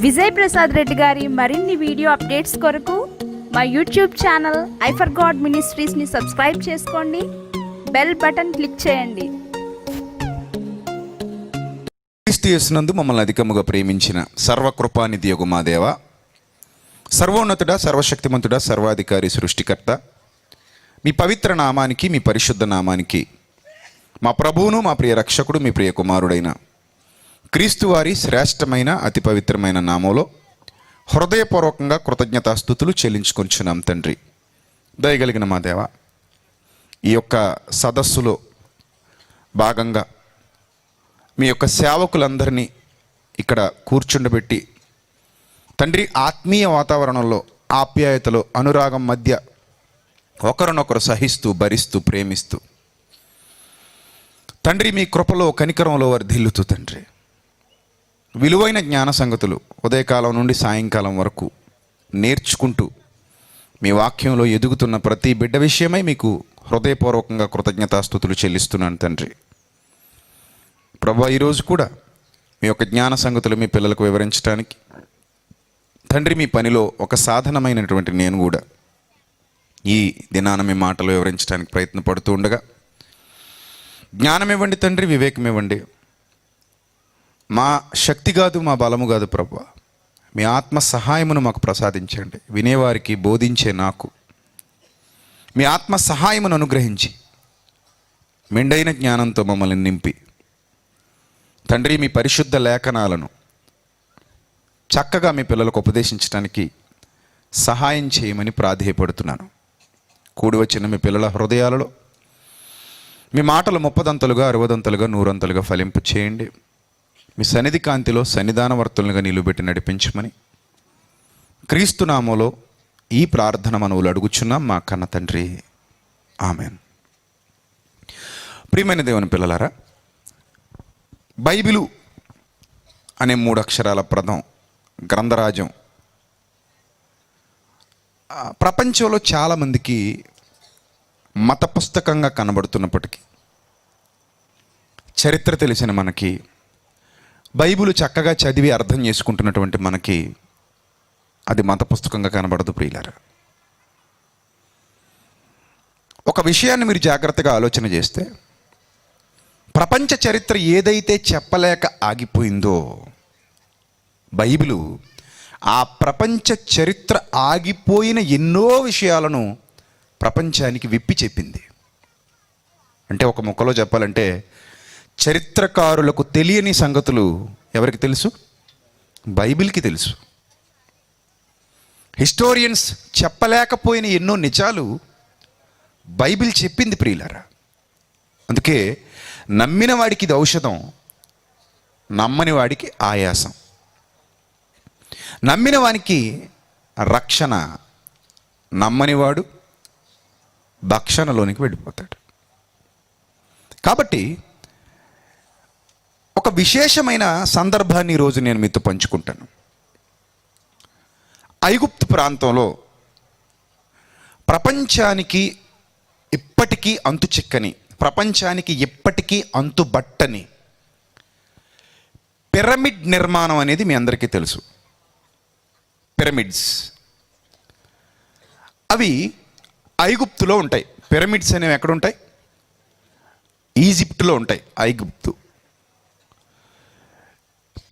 విజయ్ ప్రసాద్ రెడ్డి గారి మరిన్ని video updates కొరకు మా YouTube channel I for God మినిస్ట్రీస్ని సబ్స్క్రైబ్ చేసుకోండి, బెల్ బటన్ క్లిక్ చేయండి. క్రీస్తు యేసునందు మమ్మల్ని అధికముగా ప్రేమించిన సర్వకృపానిధియగు మా దేవ, సర్వోన్నతుడా, సర్వశక్తిమంతుడా, సర్వాధికారి, సృష్టికర్త, మీ పవిత్ర నామానికి, మీ పరిశుద్ధ నామానికి, మా ప్రభువును, మా ప్రియ రక్షకుడు, మీ ప్రియ కుమారుడైన క్రీస్తు వారి శ్రేష్టమైన అతి పవిత్రమైన నామంలో హృదయపూర్వకంగా కృతజ్ఞతాస్తుతులు చెల్లించుకొంచున్నాం తండ్రి. దయగలిగిన మా దేవ, ఈ యొక్క సదస్సులో భాగంగా మీ యొక్క సేవకులందరినీ ఇక్కడ కూర్చుండబెట్టి తండ్రి, ఆత్మీయ వాతావరణంలో, ఆప్యాయతలో, అనురాగం మధ్య ఒకరినొకరు సహిస్తూ, భరిస్తూ, ప్రేమిస్తూ తండ్రి, మీ కృపలో, కనికరంలో వర్ధిల్లుతూ తండ్రి, విలువైన జ్ఞాన సంగతులు ఉదయకాలం నుండి సాయంకాలం వరకు నేర్చుకుంటూ మీ వాక్యంలో ఎదుగుతున్న ప్రతి బిడ్డ విషయమై మీకు హృదయపూర్వకంగా కృతజ్ఞతాస్తుతులు చెల్లిస్తున్నాను తండ్రి. ప్రభువా, ఈరోజు కూడా మీ యొక్క జ్ఞాన సంగతులు మీ పిల్లలకు వివరించడానికి తండ్రి, మీ పనిలో ఒక సాధనమైనటువంటి నేను కూడా ఈ దినాన మీ మాటలు వివరించడానికి ప్రయత్నపడుతూ ఉండగా జ్ఞానం ఇవ్వండి తండ్రి, వివేకం ఇవ్వండి. మా శక్తి కాదు, మా బలము కాదు ప్రభువా, మీ ఆత్మ సహాయమును మాకు ప్రసాదించండి. వినేవారికి, బోధించే నాకు మీ ఆత్మ సహాయమును అనుగ్రహించి మెండైన జ్ఞానంతో మమ్మల్ని నింపి తండ్రి, మీ పరిశుద్ధ లేఖనాలను చక్కగా మీ పిల్లలకు ఉపదేశించడానికి సహాయం చేయమని ప్రాధేయపడుతున్నాను. కూడి వచ్చిన మీ పిల్లల హృదయాలలో మీ మాటలు 30 60 100 ఫలింపు చేయండి. మీ సన్నిధి కాంతిలో సన్నిధానవర్తులుగా నిలువబెట్టి నడిపించమని క్రీస్తు నామములో ఈ ప్రార్థన మనవులు అడుగుచున్నాం మా కన్న తండ్రి, ఆమెన్. ప్రియమైన దేవుని పిల్లలారా, బైబిలు అనే 3 అక్షరాల పదం, గ్రంథరాజం, ప్రపంచంలో చాలామందికి మత పుస్తకంగా కనబడుతున్నప్పటికీ చరిత్ర తెలిసిన మనకి, బైబిల్ చక్కగా చదివి అర్థం చేసుకుంటున్నటువంటి మనకి అది మత పుస్తకంగా కనబడదు ప్రియులారా. ఒక విషయాన్ని మీరు జాగ్రత్తగా ఆలోచన చేస్తే, ప్రపంచ చరిత్ర ఏదైతే చెప్పలేక ఆగిపోయిందో, బైబిలు ఆ ప్రపంచ చరిత్ర ఆగిపోయిన ఎన్నో విషయాలను ప్రపంచానికి విప్పి చెప్పింది. అంటే ఒక ముక్కలో చెప్పాలంటే, చరిత్రకారులకు తెలియని సంగతులు ఎవరికి తెలుసు? బైబిల్కి తెలుసు. హిస్టోరియన్స్ చెప్పలేకపోయిన ఎన్నో నిజాలు బైబిల్ చెప్పింది ప్రియులారా. అందుకే నమ్మిన వాడికి ఇది ఔషధం, నమ్మని వాడికి ఆయాసం. నమ్మిన వానికి రక్షణ, నమ్మనివాడు భక్షణలోనికి వెళ్ళిపోతాడు. కాబట్టి ఒక విశేషమైన సందర్భాన్ని ఈరోజు నేను మీతో పంచుకుంటాను. ఐగుప్తు ప్రాంతంలో ప్రపంచానికి ఇప్పటికీ అంతు చిక్కని, ప్రపంచానికి ఇప్పటికీ అంతుబట్టని పిరమిడ్ నిర్మాణం అనేది మీ అందరికీ తెలుసు. పిరమిడ్స్ అవి ఐగుప్తులో ఉంటాయి. పిరమిడ్స్ అనేవి ఎక్కడుంటాయి? ఈజిప్టులో ఉంటాయి. ఐగుప్తు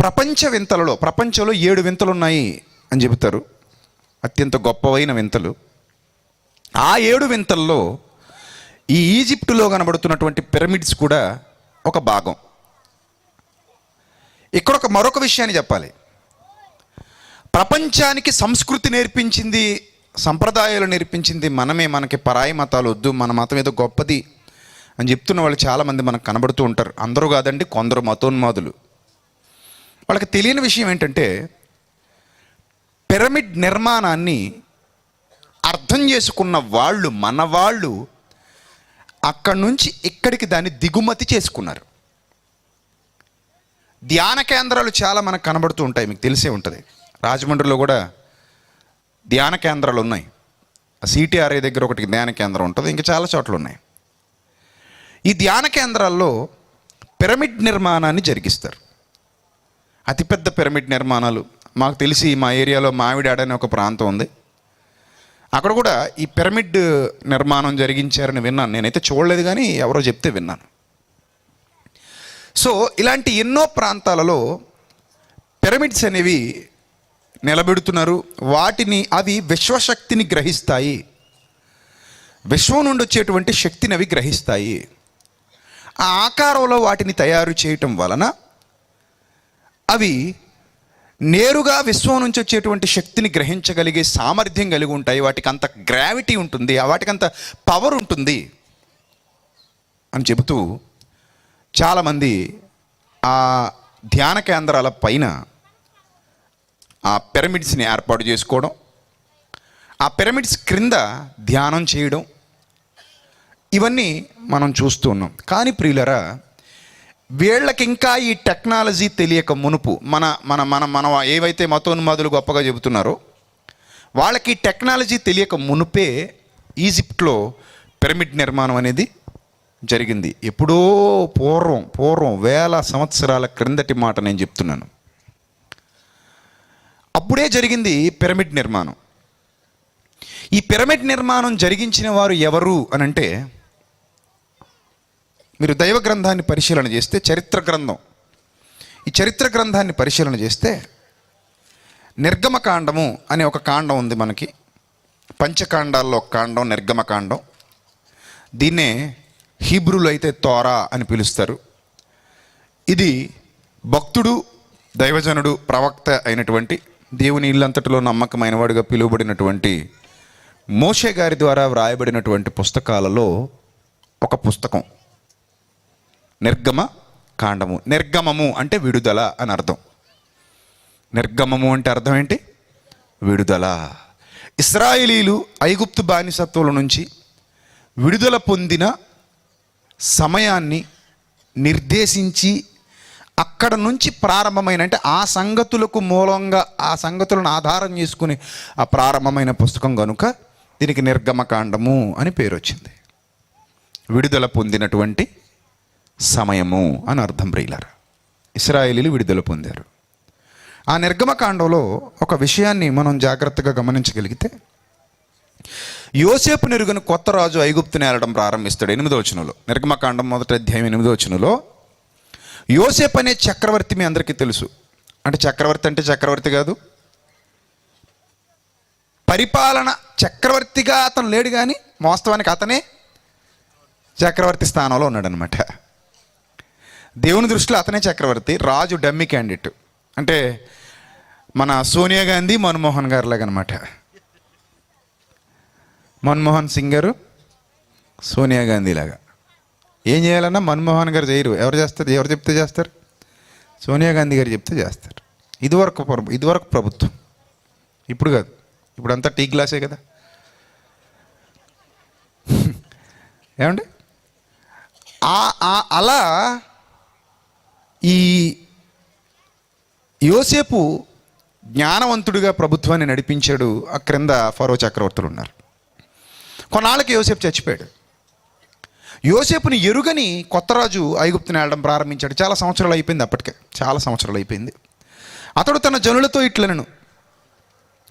ప్రపంచ వింతలలో, ప్రపంచంలో 7 వింతలు ఉన్నాయి అని చెబుతారు, అత్యంత గొప్పవైన వింతలు. ఆ 7 వింతల్లో ఈ ఈజిప్టులో కనబడుతున్నటువంటి పిరమిడ్స్ కూడా ఒక భాగం. ఇక్కడ మరొక విషయాన్ని చెప్పాలి. ప్రపంచానికి సంస్కృతి నేర్పించింది, సంప్రదాయాలు నేర్పించింది మనమే. మనకి పరాయి మతాలు వద్దు, మన మతం ఏదో గొప్పది అని చెప్తున్న వాళ్ళు చాలామంది మనకు కనబడుతూ ఉంటారు. అందరూ కాదండి, కొందరు మతోన్మాదులు. వాళ్ళకి తెలియని విషయం ఏంటంటే, పిరమిడ్ నిర్మాణాన్ని అర్థం చేసుకున్న వాళ్ళు, మన వాళ్ళు, అక్కడి నుంచి ఇక్కడికి దాన్ని దిగుమతి చేసుకున్నారు. ధ్యాన కేంద్రాలు చాలా మనకు కనబడుతూ ఉంటాయి, మీకు తెలిసే ఉంటుంది. రాజమండ్రిలో కూడా ధ్యాన కేంద్రాలు ఉన్నాయి. సిటీఆర్ఐ దగ్గర ఒకటి ధ్యాన కేంద్రం ఉంటుంది, ఇంకా చాలా చోట్ల ఉన్నాయి. ఈ ధ్యాన కేంద్రాల్లో పిరమిడ్ నిర్మాణాన్ని జరిగిస్తారు. అతిపెద్ద పిరమిడ్ నిర్మాణాలు మాకు తెలిసి మా ఏరియాలో మావిడాడ అనే ఒక ప్రాంతం ఉంది. అక్కడ కూడా ఈ పిరమిడ్ నిర్మాణం జరిగించారని విన్నాను. నేనైతే చూడలేదు, కానీ ఎవరో చెప్తే విన్నాను. సో ఇలాంటి ఎన్నో ప్రాంతాలలో పిరమిడ్స్ అనేవి నిలబెడుతున్నారు. అవి విశ్వశక్తిని గ్రహిస్తాయి, విశ్వం నుండి వచ్చేటువంటి శక్తిని అవి గ్రహిస్తాయి. ఆ ఆకారంలో వాటిని తయారు చేయటం వలన అవి నేరుగా విశ్వం నుంచి వచ్చేటువంటి శక్తిని గ్రహించగలిగే సామర్థ్యం కలిగి ఉంటాయి. వాటికి అంత గ్రావిటీ ఉంటుంది, వాటికి అంత పవర్ ఉంటుంది అని చెబుతూ చాలామంది ఆ ధ్యాన కేంద్రాల పైన ఆ పిరమిడ్స్ని ఏర్పాటు చేసుకోవడం, ఆ పిరమిడ్స్ క్రింద ధ్యానం చేయడం, ఇవన్నీ మనం చూస్తూ ఉన్నాం. కానీ ప్రియులరా, వీళ్ళకి ఇంకా ఈ టెక్నాలజీ తెలియక మునుపు మన మన మన మన ఏవైతే మతోన్మాదులు గొప్పగా చెబుతున్నారో వాళ్ళకి టెక్నాలజీ తెలియక మునుపే ఈజిప్ట్లో పిరమిడ్ నిర్మాణం అనేది జరిగింది. ఎప్పుడో పూర్వం వేల సంవత్సరాల క్రిందటి మాట నేను చెప్తున్నాను. అప్పుడే జరిగింది పిరమిడ్ నిర్మాణం. ఈ పిరమిడ్ నిర్మాణం జరిగించిన వారు ఎవరు అని అంటే, మీరు దైవ గ్రంథాన్ని పరిశీలన చేస్తే, ఈ చరిత్ర గ్రంథాన్ని పరిశీలన చేస్తే నిర్గమకాండము అనే ఒక కాండం ఉంది మనకి. పంచకాండాల్లో ఒక కాండం నిర్గమకాండం. దీన్నే హీబ్రూలో అయితే తోరా అని పిలుస్తారు. ఇది భక్తుడు, దైవజనుడు, ప్రవక్త అయినటువంటి దేవుని ఇల్లంతటిలో నమ్మకమైన వాడిగా పిలువబడినటువంటి మోషే గారి ద్వారా వ్రాయబడినటువంటి పుస్తకాలలో ఒక పుస్తకం నిర్గమ కాండము. నిర్గమము అంటే విడుదల అని అర్థం. నిర్గమము అంటే అర్థం ఏంటి? విడుదల. ఇశ్రాయేలీలు ఐగుప్తు బానిసత్వం నుంచి విడుదల పొందిన సమయాన్ని నిర్దేశించి అక్కడ నుంచి ప్రారంభమైన, అంటే ఆ సంగతులకు మూలంగా, ఆ సంగతులను ఆధారం చేసుకుని ఆ ప్రారంభమైన పుస్తకం కనుక దీనికి నిర్గమకాండము అని పేరు వచ్చింది. విడుదల పొందినటువంటి సమయము అని అర్థం. ప్రియులారా, ఇశ్రాయేలీలు విడుదల పొందారు. ఆ నిర్గమకాండంలో ఒక విషయాన్ని మనం జాగ్రత్తగా గమనించగలిగితే, యోసేపు నెరుగని కొత్త రాజు ఐగుప్తుని ఏలడం ప్రారంభిస్తాడు. 8వ వచనంలో, నిర్గమకాండం 1వ అధ్యాయం 8వ వచనంలో యోసేపు అనే చక్రవర్తి మీ అందరికీ తెలుసు. అంటే చక్రవర్తి కాదు, పరిపాలన చక్రవర్తిగా అతను లేడు, కానీ వాస్తవానికి అతనే చక్రవర్తి స్థానంలో ఉన్నాడనమాట. దేవుని దృష్టిలో అతనే చక్రవర్తి. రాజు డమ్మీ క్యాండిడేట్. అంటే మన సోనియా గాంధీ, మన్మోహన్ గారు లాగా అనమాట. మన్మోహన్ సింగ్ గారు సోనియా గాంధీ లాగా. ఏం చేయాలన్నా మన్మోహన్ గారు చేయరు. ఎవరు చేస్తారు? ఎవరు చెప్తే చేస్తారు? సోనియా గాంధీ గారు చెప్తే చేస్తారు. ఇదివరకు ప్రభుత్వం, ఇప్పుడు కాదు. ఇప్పుడు అంతా టీ గ్లాసే కదా. ఏమండి? అలా ఈ యోసేపు జ్ఞానవంతుడిగా ప్రభుత్వాన్ని నడిపించాడు. ఆ క్రింద ఫరో చక్రవర్తులు ఉన్నారు. కొన్నాళ్ళకి యోసేపు చచ్చిపోయాడు. యోసేపుని ఎరుగని కొత్త రాజు ఐగుప్తుని ఏలడం ప్రారంభించాడు. చాలా సంవత్సరాలు అయిపోయింది. అప్పటికే చాలా సంవత్సరాలు అయిపోయింది. అతడు తన జనులతో ఇట్లనెను,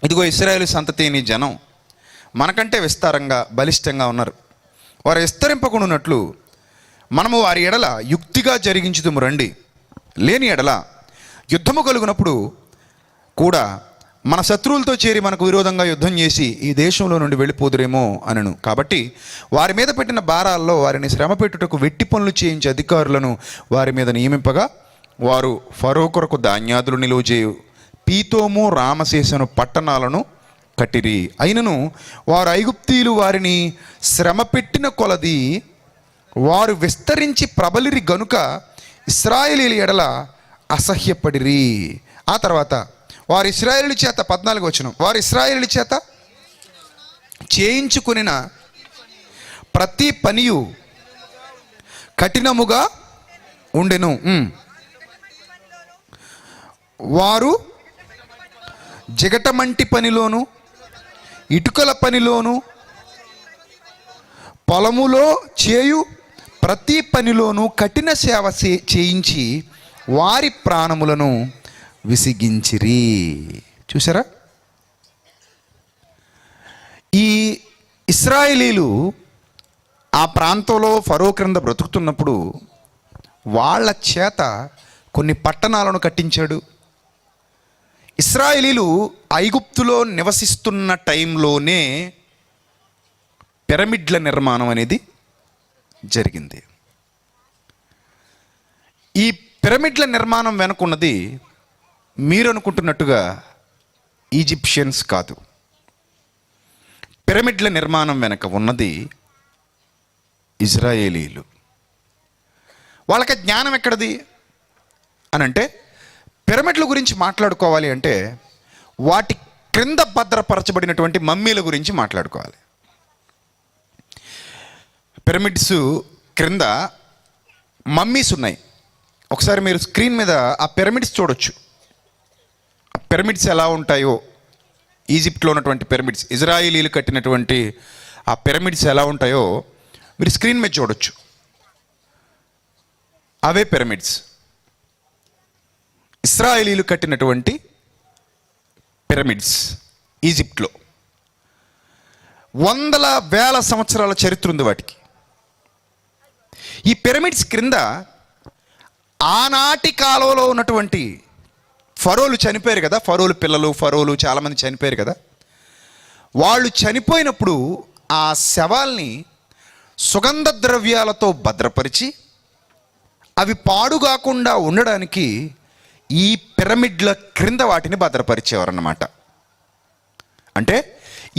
ఇదిగో ఇశ్రాయేలు సంతతి నీ జనం మనకంటే విస్తారంగా బలిష్టంగా ఉన్నారు. వారు విస్తరింపకుండానట్లు మనము వారి ఎడల యుక్తిగా జరిగించుదుము రండి. లేని ఎడల యుద్ధము కలుగునప్పుడు కూడా మన శత్రువులతో చేరి మనకు విరోధంగా యుద్ధం చేసి ఈ దేశంలో నుండి వెళ్ళిపోదురేమో అనను. కాబట్టి వారి మీద పెట్టిన భారాల్లో వారిని శ్రమ పెట్టుటకు వెట్టి పనులు చేయించే అధికారులను వారి మీద నియమింపగా వారు ఫరో కొరకు ధాన్యాదులు నిలువ చేయు పీతోము, రామశేషను పట్టణాలను కట్టిరి. అయినను వారు ఐగుప్తీయులు వారిని శ్రమ పెట్టిన కొలది వారు విస్తరించి ప్రబలిరి గనుక ఇశ్రాయేలీల ఎడల అసహ్యపడిరి. ఆ తర్వాత వారు ఇశ్రాయేలు చేత 14వ వచనం, వారు ఇశ్రాయేలు చేత చేయించుకునిన ప్రతి పనియు కఠినముగా ఉండెను. వారు జిగటమంటి పనిలోను, ఇటుకల పనిలోను, పొలములో చేయు ప్రతి పనిలోనూ కఠిన సేవ చేయించి వారి ప్రాణములను విసిగించిరి. చూసారా? ఈ ఇశ్రాయేలీలు ఆ ప్రాంతంలో ఫరో క్రింద బ్రతుకుతున్నప్పుడు వాళ్ళ చేత కొన్ని పట్టణాలను కట్టించాడు. ఇశ్రాయేలీలు ఐగుప్తులో నివసిస్తున్న టైంలోనే పిరమిడ్ల నిర్మాణం అనేది జరిగింది. ఈ పిరమిడ్ల నిర్మాణం వెనుకున్నది మీరు అనుకుంటున్నట్టుగా ఈజిప్షియన్స్ కాదు. పిరమిడ్ల నిర్మాణం వెనక ఉన్నది ఇజ్రాయేలీలు. వాళ్ళకి జ్ఞానం ఎక్కడిది అని అంటే, పిరమిడ్ల గురించి మాట్లాడుకోవాలి అంటే వాటి క్రింద భద్రపరచబడినటువంటి మమ్మీల గురించి మాట్లాడుకోవాలి. పిరమిడ్స్ క్రింద మమ్మీస్ ఉన్నాయి. ఒకసారి మీరు స్క్రీన్ మీద ఆ పిరమిడ్స్ చూడొచ్చు. ఆ పిరమిడ్స్ ఎలా ఉంటాయో, ఈజిప్ట్లో ఉన్నటువంటి పిరమిడ్స్, ఇజ్రాయేలీలు కట్టినటువంటి ఆ పిరమిడ్స్ ఎలా ఉంటాయో మీరు స్క్రీన్ మీద చూడొచ్చు. అవే పిరమిడ్స్ ఇశ్రాయేలీలు కట్టినటువంటి పిరమిడ్స్ ఈజిప్ట్లో. వందల వేల సంవత్సరాల చరిత్ర ఉంది వాటికి. ఈ పిరమిడ్స్ క్రింద ఆనాటి కాలంలో ఉన్నటువంటి ఫరోలు చనిపోయారు కదా, ఫరోలు పిల్లలు, ఫరోలు చాలామంది చనిపోయారు కదా. వాళ్ళు చనిపోయినప్పుడు ఆ శవాల్ని సుగంధ ద్రవ్యాలతో భద్రపరిచి అవి పాడుగాకుండా ఉండడానికి ఈ పిరమిడ్ల క్రింద వాటిని భద్రపరిచేవారన్నమాట. అంటే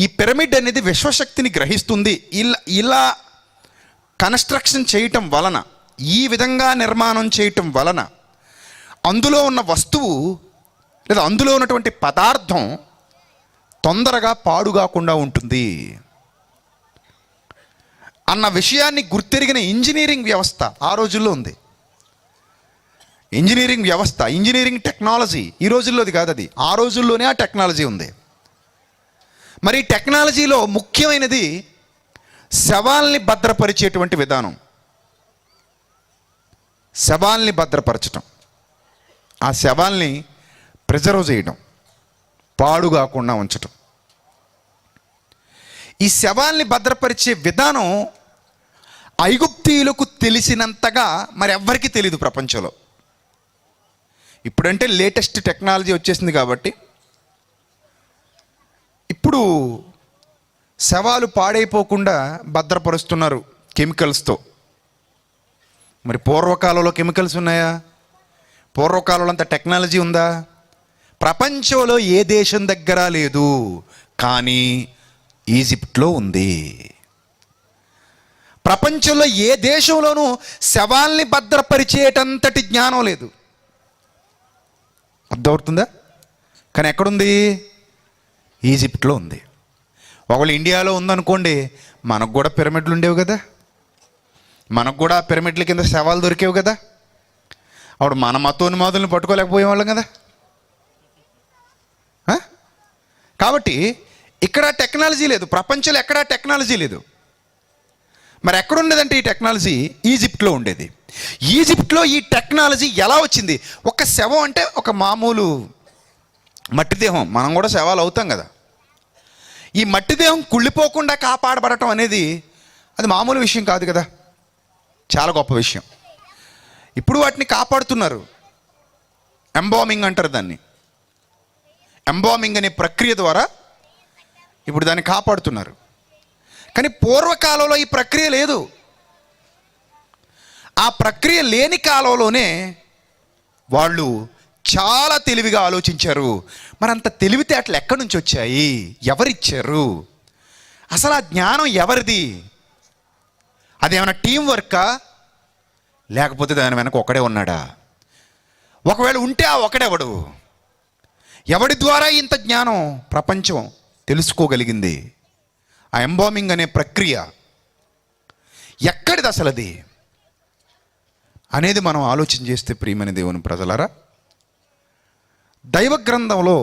ఈ పిరమిడ్ అనేది విశ్వశక్తిని గ్రహిస్తుంది. ఇలా కన్స్ట్రక్షన్ చేయటం వలన, ఈ విధంగా నిర్మాణం చేయటం వలన అందులో ఉన్న వస్తువు లేదా అందులో ఉన్నటువంటి పదార్థం తొందరగా పాడుగాకుండా ఉంటుంది అన్న విషయాన్ని గుర్తెరిగిన ఇంజనీరింగ్ వ్యవస్థ ఆ రోజుల్లో ఉంది. ఇంజనీరింగ్ వ్యవస్థ, ఇంజనీరింగ్ టెక్నాలజీ ఈ రోజుల్లోది కాదు, అది ఆ రోజుల్లోనే ఆ టెక్నాలజీ ఉంది. మరి ఈ టెక్నాలజీలో ముఖ్యమైనది శవాల్ని భద్రపరిచేటువంటి విధానం. శవాల్ని భద్రపరచటం, ఆ శవాల్ని ప్రిజర్వ్ చేయడం, పాడుగాకుండా ఉంచటం. ఈ శవాల్ని భద్రపరిచే విధానం ఐగుప్తీయులకు తెలిసినంతగా మరి ఎవ్వరికీ తెలియదు ప్రపంచంలో. ఇప్పుడంటే లేటెస్ట్ టెక్నాలజీ వచ్చేసింది కాబట్టి ఇప్పుడు శవాలు పాడైపోకుండా భద్రపరుస్తున్నారు కెమికల్స్తో. మరి పూర్వకాలంలో కెమికల్స్ ఉన్నాయా? పూర్వకాలంలో అంత టెక్నాలజీ ఉందా? ప్రపంచంలో ఏ దేశం దగ్గర లేదు, కానీ ఈజిప్ట్లో ఉంది. ప్రపంచంలో ఏ దేశంలోనూ శవాల్ని భద్రపరిచేటంతటి జ్ఞానం లేదు. అర్థమవుతుందా? కానీ ఎక్కడుంది? ఈజిప్ట్లో ఉంది. ఒకవేళ ఇండియాలో ఉందనుకోండి, మనకు కూడా పిరమిడ్లు ఉండేవి కదా, మనకు కూడా ఆ పిరమిడ్ల కింద శవాలు దొరికేవి కదా. అప్పుడు మన మతోన్మాదులను పట్టుకోలేకపోయేవాళ్ళం కదా. కాబట్టి ఇక్కడ టెక్నాలజీ లేదు, ప్రపంచంలో ఎక్కడా టెక్నాలజీ లేదు. మరి ఎక్కడుండేదంటే ఈ టెక్నాలజీ ఈజిప్ట్లో ఉండేది. ఈజిప్ట్లో ఈ టెక్నాలజీ ఎలా వచ్చింది? ఒక శవం అంటే ఒక మామూలు మట్టి దేహం, మనం కూడా శవాలు అవుతాం కదా. ఈ మట్టి దేహం కుళ్ళిపోకుండా కాపాడబడటం అనేది అది మామూలు విషయం కాదు కదా, చాలా గొప్ప విషయం. ఇప్పుడు వాటిని కాపాడుతున్నారు. ఎంబామింగ్ అంటారు దాన్ని. ఎంబామింగ్ అనే ప్రక్రియ ద్వారా ఇప్పుడు దాన్ని కాపాడుతున్నారు. కానీ పూర్వకాలంలో ఈ ప్రక్రియ లేదు. ఆ ప్రక్రియ లేని కాలంలోనే వాళ్ళు చాలా తెలివిగా ఆలోచించారు. మరి అంత తెలివితేటలు ఎక్కడి నుంచి వచ్చాయి? ఎవరిచ్చారు? అసలు ఆ జ్ఞానం ఎవరిది? అదేమైనా టీం వర్కా, లేకపోతే దాని వెనక ఒకడే ఉన్నాడా? ఒకవేళ ఉంటే ఆ ఒకడెవడు? ఎవడి ద్వారా ఇంత జ్ఞానం ప్రపంచం తెలుసుకోగలిగింది? ఆ ఎంబామింగ్ అనే ప్రక్రియ ఎక్కడిది అసలు అది అనేది మనం ఆలోచన చేస్తే, ప్రియమైన దేవుని ప్రజలారా, దైవ గ్రంథంలో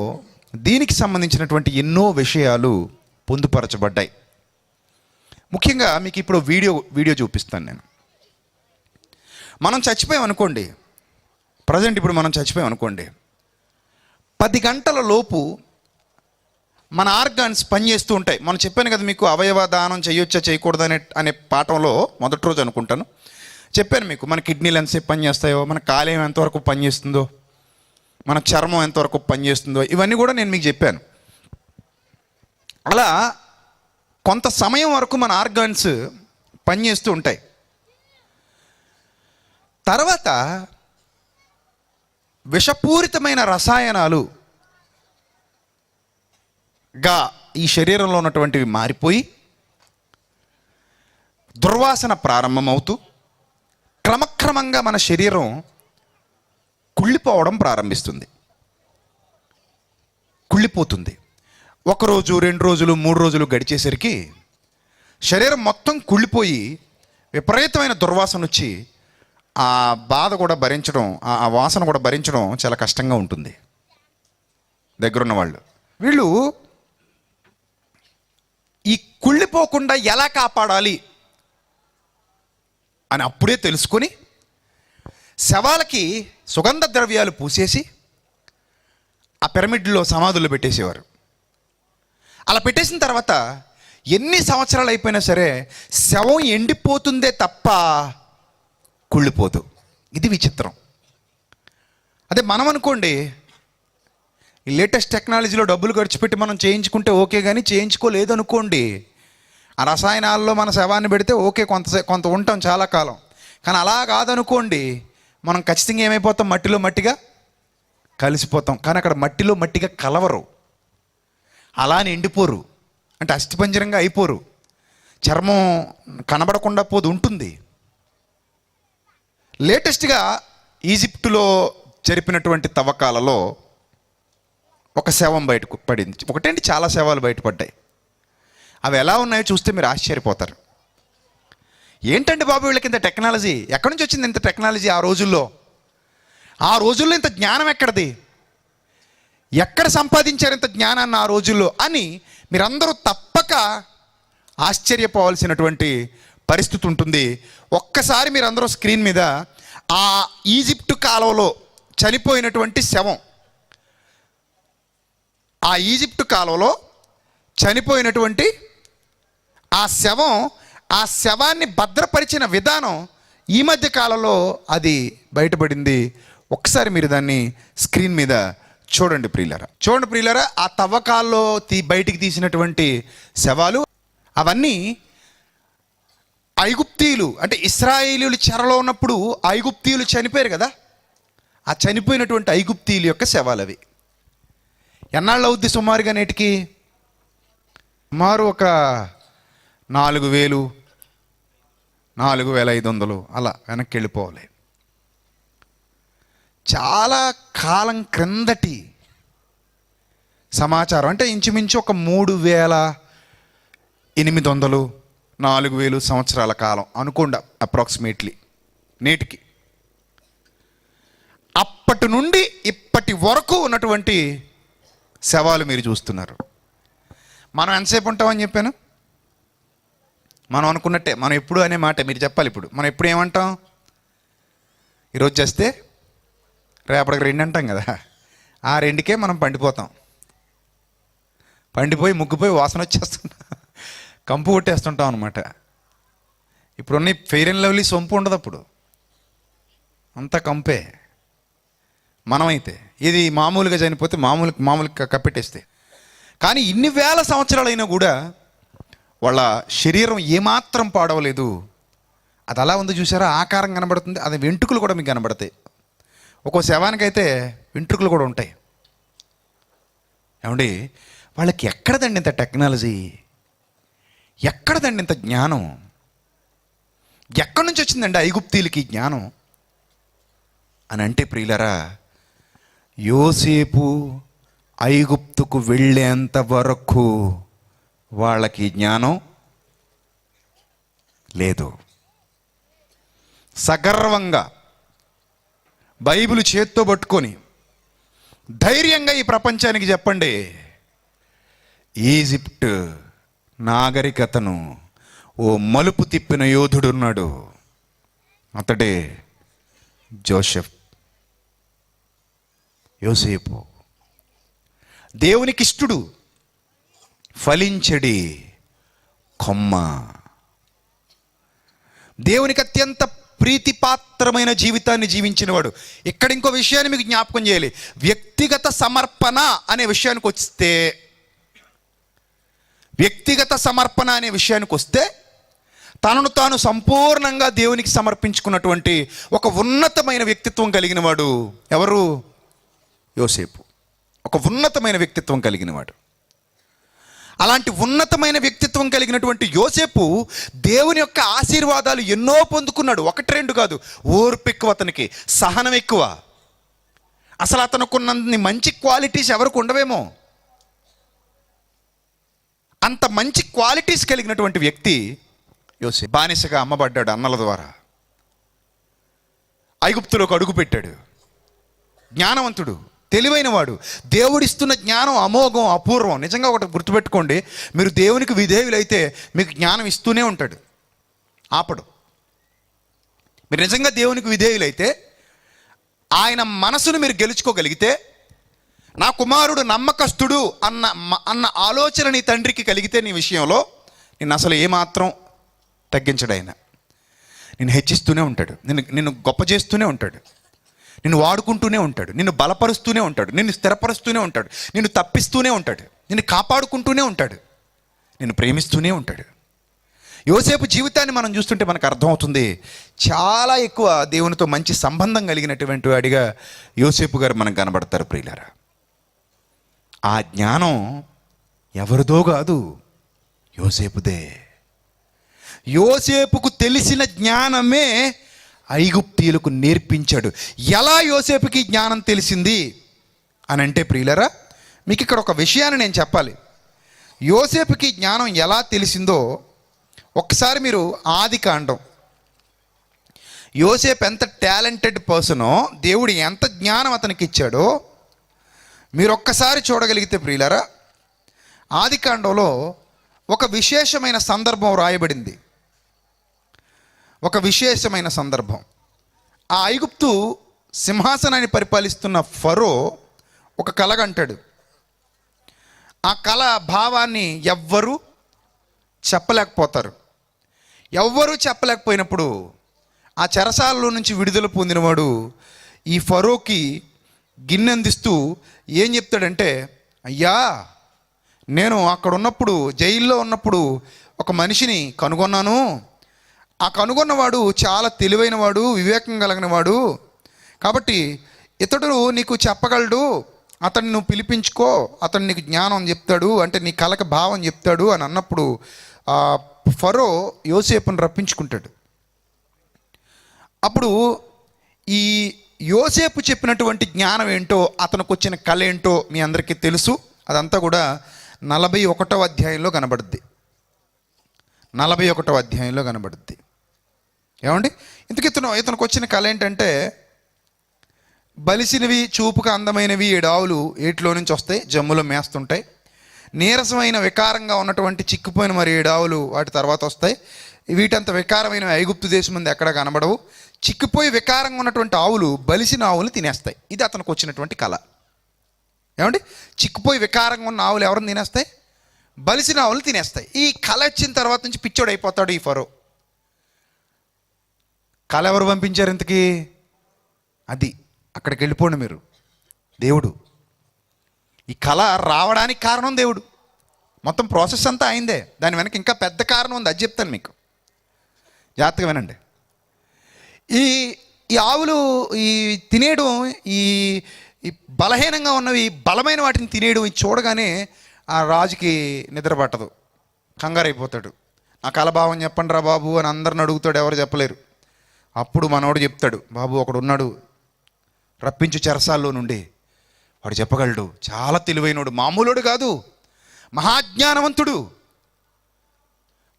దీనికి సంబంధించినటువంటి ఎన్నో విషయాలు పొందుపరచబడ్డాయి. ముఖ్యంగా మీకు ఇప్పుడు వీడియో చూపిస్తాను నేను. మనం చచ్చిపోయాం అనుకోండి, ప్రజెంట్ ఇప్పుడు మనం చచ్చిపోయాం అనుకోండి, 10 గంటల లోపు మన ఆర్గాన్స్ పనిచేస్తూ ఉంటాయి. మనం చెప్పాను కదా మీకు, అవయవ దానం చేయొచ్చా చేయకూడదు అనే పాఠంలో మొదటి రోజు అనుకుంటాను చెప్పాను మీకు. మన కిడ్నీలు ఎంతసేపు పనిచేస్తాయో, మన కాలేయం ఎంతవరకు పనిచేస్తుందో, మన చర్మం ఎంతవరకు పనిచేస్తుందో, ఇవన్నీ కూడా నేను మీకు చెప్పాను. అలా కొంత సమయం వరకు మన ఆర్గాన్స్ పనిచేస్తూ ఉంటాయి. తర్వాత విషపూరితమైన రసాయనాలు ఈ శరీరంలో ఉన్నటువంటివి మారిపోయి దుర్వాసన ప్రారంభమవుతూ క్రమక్రమంగా మన శరీరం కుళ్ళిపోవడం ప్రారంభిస్తుంది, కుళ్ళిపోతుంది. 1 రోజు 2 రోజులు 3 రోజులు గడిచేసరికి శరీరం మొత్తం కుళ్ళిపోయి విపరీతమైన దుర్వాసన వచ్చి ఆ బాధ కూడా భరించడం, ఆ వాసన కూడా భరించడం చాలా కష్టంగా ఉంటుంది. దగ్గరున్న వీళ్ళు ఈ కుళ్ళిపోకుండా ఎలా కాపాడాలి అని అప్పుడే తెలుసుకొని శవాలకి సుగంధ ద్రవ్యాలు పూసేసి ఆ పిరమిడ్లో సమాధులు పెట్టేసేవారు. అలా పెట్టేసిన తర్వాత ఎన్ని సంవత్సరాలు అయిపోయినా సరే శవం ఎండిపోతుందే తప్ప కుళ్ళిపోదు. ఇది విచిత్రం. అదే మనం అనుకోండి, ఈ లేటెస్ట్ టెక్నాలజీలో డబ్బులు ఖర్చు పెట్టి మనం చేయించుకుంటే ఓకే, కానీ చేయించుకోలేదు అనుకోండి, ఆ రసాయనాల్లో మన శవాన్ని పెడితే ఓకే, కొంత ఉంటాం చాలా కాలం. కానీ అలా కాదనుకోండి, మనం ఖచ్చితంగా ఏమైపోతాం, మట్టిలో మట్టిగా కలిసిపోతాం. కానీ అక్కడ మట్టిలో మట్టిగా కలవరు, అలానే ఎండిపోరు, అంటే అస్థిపంజరంగా అయిపోరు, చర్మం కనబడకుండా పోదు, ఉంటుంది. లేటెస్ట్గా ఈజిప్టులో జరిపినటువంటి తవ్వకాలలో ఒక శవం బయటకు పడింది. ఒకటేంటి, చాలా శవాలు బయటపడ్డాయి. అవి ఎలా ఉన్నాయో చూస్తే మీరు ఆశ్చర్యపోతారు. ఏంటంటే బాబు, వీళ్ళకి ఇంత టెక్నాలజీ ఎక్కడి నుంచి వచ్చింది? ఇంత టెక్నాలజీ ఆ రోజుల్లో ఇంత జ్ఞానం ఎక్కడిది? ఎక్కడ సంపాదించారు ఇంత జ్ఞానాన్ని ఆ రోజుల్లో అని మీరందరూ తప్పక ఆశ్చర్యపోవాల్సినటువంటి పరిస్థితి ఉంటుంది. ఒక్కసారి మీరందరూ స్క్రీన్ మీద ఆ ఈజిప్టు కాలంలో చనిపోయినటువంటి శవం, ఆ ఈజిప్టు కాలంలో చనిపోయినటువంటి ఆ శవం, ఆ శవాన్ని భద్రపరిచిన విధానం ఈ మధ్య కాలంలో అది బయటపడింది. ఒకసారి మీరు దాన్ని స్క్రీన్ మీద చూడండి ప్రియులారా. ఆ తవ్వకాల్లో బయటికి తీసినటువంటి శవాలు అవన్నీ ఐగుప్తీయులు, అంటే ఇశ్రాయేలీయులు చెరలో ఉన్నప్పుడు ఐగుప్తీయులు చనిపోయారు కదా, ఆ చనిపోయినటువంటి ఐగుప్తీయుల యొక్క శవాలు అవి. ఎన్నాళ్ళు అవుద్ది సుమారుగా నేటికి? సుమారు ఒక 4,000, 4,500 అలా వెనక్కి వెళ్ళిపోవాలి. చాలా కాలం క్రిందటి సమాచారం, అంటే ఇంచుమించు ఒక 3,800, 4,000 సంవత్సరాల కాలం అనుకోండి అప్రాక్సిమేట్లీ నేటికి. అప్పటి నుండి ఇప్పటి వరకు ఉన్నటువంటి శవాలు మీరు చూస్తున్నారు. మనం ఎంతసేపు ఉంటామని చెప్పాను? మనం అనుకున్నట్టే, మనం ఎప్పుడు అనే మాట మీరు చెప్పాలి. ఇప్పుడు మనం ఎప్పుడు ఏమంటాం? ఈరోజు చేస్తే రేపటికి 2 అంటాం కదా, ఆ 2కే మనం పండిపోయి ముగ్గిపోయి వాసన వచ్చేస్తుంటాం, కంపు కొట్టేస్తుంటాం అనమాట. ఇప్పుడున్న ఫెయిర్ అండ్ లవ్లీ సొంపు ఉండదు, అప్పుడు అంతా కంపే. మనమైతే ఇది మామూలుగా చనిపోతే మామూలుగా కప్పెట్టేస్తే. కానీ ఇన్ని వేల సంవత్సరాలైనా కూడా వాళ్ళ శరీరం ఏమాత్రం పాడవలేదు. అది అలా ఉంది చూసారా, ఆకారం కనబడుతుంది. అది వెంట్రుకలు కూడా మీకు కనబడతాయి. ఒక్కో శవానికైతే వెంట్రుకలు కూడా ఉంటాయి. ఏమండి, వాళ్ళకి ఎక్కడదండి ఇంత టెక్నాలజీ? ఎక్కడదండి ఇంత జ్ఞానం? ఎక్కడి నుంచి వచ్చిందండి ఐగుప్తీలకి జ్ఞానం అని అంటే ప్రియులరా, యోసేపు ఐగుప్తుకు వెళ్ళేంత వరకు వాళ్ళకి జ్ఞానం లేదు. సగర్వంగా బైబిల్ చేత్తో పట్టుకొని ధైర్యంగా ఈ ప్రపంచానికి చెప్పండి, ఈజిప్ట్ నాగరికతను ఓ మలుపు తిప్పిన యోధుడున్నాడు, అతడే యోసేపు. దేవునికి ఇష్టుడు, ఫలించడి కొమ్మ. దేవునికి అత్యంత ప్రీతిపాత్రమైన జీవితాన్ని జీవించినవాడు. ఇక్కడ ఇంకో విషయాన్ని మీకు జ్ఞాపకం చేయాలి. వ్యక్తిగత సమర్పణ అనే విషయానికి వస్తే, వ్యక్తిగత సమర్పణ అనే విషయానికి వస్తే తనను తాను సంపూర్ణంగా దేవునికి సమర్పించుకున్నటువంటి ఒక ఉన్నతమైన వ్యక్తిత్వం కలిగిన వాడు ఎవరు? యోసేపు. ఒక ఉన్నతమైన వ్యక్తిత్వం కలిగిన వాడు. అలాంటి ఉన్నతమైన వ్యక్తిత్వం కలిగినటువంటి యోసేపు దేవుని యొక్క ఆశీర్వాదాలు ఎన్నో పొందుకున్నాడు. ఒకటి రెండు కాదు. ఓర్పు ఎక్కువ, అతనికి సహనం ఎక్కువ. అసలు అతనుకున్నన్ని మంచి క్వాలిటీస్ ఎవరికి ఉండవేమో. అంత మంచి క్వాలిటీస్ కలిగినటువంటి వ్యక్తి యోసేపు. బానిసగా అమ్మబడ్డాడు అన్నల ద్వారా. ఐగుప్తులోకి అడుగు పెట్టాడు. జ్ఞానవంతుడు, తెలివైన వాడు. దేవుడిస్తున్న జ్ఞానం అమోఘం, అపూర్వం. నిజంగా ఒకటి గుర్తుపెట్టుకోండి, మీరు దేవునికి విధేయులైతే మీకు జ్ఞానం ఇస్తూనే ఉంటాడు, ఆపడు. మీరు నిజంగా దేవునికి విధేయులైతే, ఆయన మనసును మీరు గెలుచుకోగలిగితే, నా కుమారుడు నమ్మకస్తుడు అన్న ఆలోచన నీ తండ్రికి కలిగితే నీ విషయంలో నిన్ను అసలు ఏమాత్రం తగ్గించడు. ఆయన నిన్ను హెచ్చిస్తూనే ఉంటాడు, నిన్ను గొప్ప చేస్తూనే ఉంటాడు, నిన్ను వాడుకుంటూనే ఉంటాడు, నిన్ను బలపరుస్తూనే ఉంటాడు, నిన్ను స్థిరపరుస్తూనే ఉంటాడు, నిన్ను తప్పిస్తూనే ఉంటాడు, నిన్ను కాపాడుకుంటూనే ఉంటాడు, నిన్ను ప్రేమిస్తూనే ఉంటాడు. యోసేపు జీవితాన్ని మనం చూస్తుంటే మనకు అర్థమవుతుంది, చాలా ఎక్కువ దేవునితో మంచి సంబంధం కలిగినటువంటి వాడిగా యోసేపు గారు మనకు కనబడతారు ప్రియులారా. ఆ జ్ఞానం ఎవరిదో కాదు, యోసేపుదే. యోసేపుకు తెలిసిన జ్ఞానమే ఐగుప్తీయులకు నేర్పించాడు. ఎలా యోసేపుకి జ్ఞానం తెలిసింది అని అంటే ప్రియులరా, మీకు ఇక్కడ ఒక విషయాన్ని నేను చెప్పాలి. యోసేపుకి జ్ఞానం ఎలా తెలిసిందో ఒక్కసారి మీరు ఆదికాండం, యోసేపు ఎంత టాలెంటెడ్ పర్సనో, దేవుడు ఎంత జ్ఞానం అతనికి ఇచ్చాడో మీరు ఒక్కసారి చూడగలిగితే ప్రియులరా, ఆదికాండంలో ఒక విశేషమైన సందర్భం రాయబడింది. ఒక విశేషమైన సందర్భం. ఆ ఐగుప్తు సింహాసనాన్ని పరిపాలిస్తున్న ఫరో ఒక కలగంటాడు. ఆ కళ భావాన్ని ఎవ్వరూ చెప్పలేకపోతారు. ఎవ్వరూ చెప్పలేకపోయినప్పుడు ఆ చెరసాలలో నుంచి విడుదల పొందినవాడు ఈ ఫరోకి గిన్నెందిస్తూ ఏం చెప్తాడంటే, అయ్యా, నేను అక్కడ ఉన్నప్పుడు, జైల్లో ఉన్నప్పుడు ఒక మనిషిని కనుగొన్నాను. ఆ కనుగొన్నవాడు చాలా తెలివైనవాడు, వివేకం కలిగినవాడు. కాబట్టి ఇతడు నీకు చెప్పగలడు, అతన్ని నువ్వు పిలిపించుకో, అతను నీకు జ్ఞానం చెప్తాడు, అంటే నీ కళకి భావం చెప్తాడు అని అన్నప్పుడు ఆ ఫరో యోసేపుని రప్పించుకుంటాడు. అప్పుడు ఈ యోసేపు చెప్పినటువంటి జ్ఞానం ఏంటో, అతనికి వచ్చిన కళ ఏంటో మీ అందరికీ తెలుసు. అదంతా కూడా 41వ అధ్యాయంలో కనబడుద్ది. 41వ అధ్యాయంలో కనబడుద్ది. ఏమండి, ఇతనికి వచ్చిన కళ ఏంటంటే, బలిసినవి, చూపుకు అందమైనవి 7 ఆవులు ఏటిలో నుంచి వస్తాయి, జమ్ములో మేస్తుంటాయి. నీరసమైన వికారంగా ఉన్నటువంటి చిక్కుపోయిన మరి 7 ఆవులు వాటి తర్వాత వస్తాయి. వీటంత వికారమైన ఐగుప్తు దేశం ముందు ఎక్కడ కనబడవు. చిక్కిపోయి వికారంగా ఉన్నటువంటి ఆవులు బలిసిన ఆవులు తినేస్తాయి. ఇది అతనికి వచ్చినటువంటి కళ. ఏమండి, చిక్కుపోయి వికారంగా ఉన్న ఆవులు ఎవరిని తినేస్తాయి? బలిసిన ఆవులు తినేస్తాయి. ఈ కళ వచ్చిన తర్వాత నుంచి పిచ్చోడు అయిపోతాడు ఈ ఫరో. కళ ఎవరు పంపించారు ఇంతకీ? అది అక్కడికి వెళ్ళిపోండి మీరు. దేవుడు. ఈ కళ రావడానికి కారణం దేవుడు. మొత్తం ప్రాసెస్ అంతా అయిందే. దాని వెనక ఇంకా పెద్ద కారణం ఉంది, అది చెప్తాను మీకు. జాగ్రత్తగా వినండి. ఈ ఆవులు ఈ తినేయడం, ఈ బలహీనంగా ఉన్నవి బలమైన వాటిని తినేయడం ఇది చూడగానే ఆ రాజుకి నిద్ర పట్టదు, కంగారు అయిపోతాడు. నా కలభావం చెప్పండి రా బాబు అని అందరిని అడుగుతాడు, ఎవరు చెప్పలేరు. అప్పుడు మనోడు చెప్తాడు, బాబు ఒకడు ఉన్నాడు, రప్పించు చెరసాల్లో నుండి, వాడు చెప్పగలడు. చాలా తెలివైనడు, మామూలుడు కాదు, మహాజ్ఞానవంతుడు.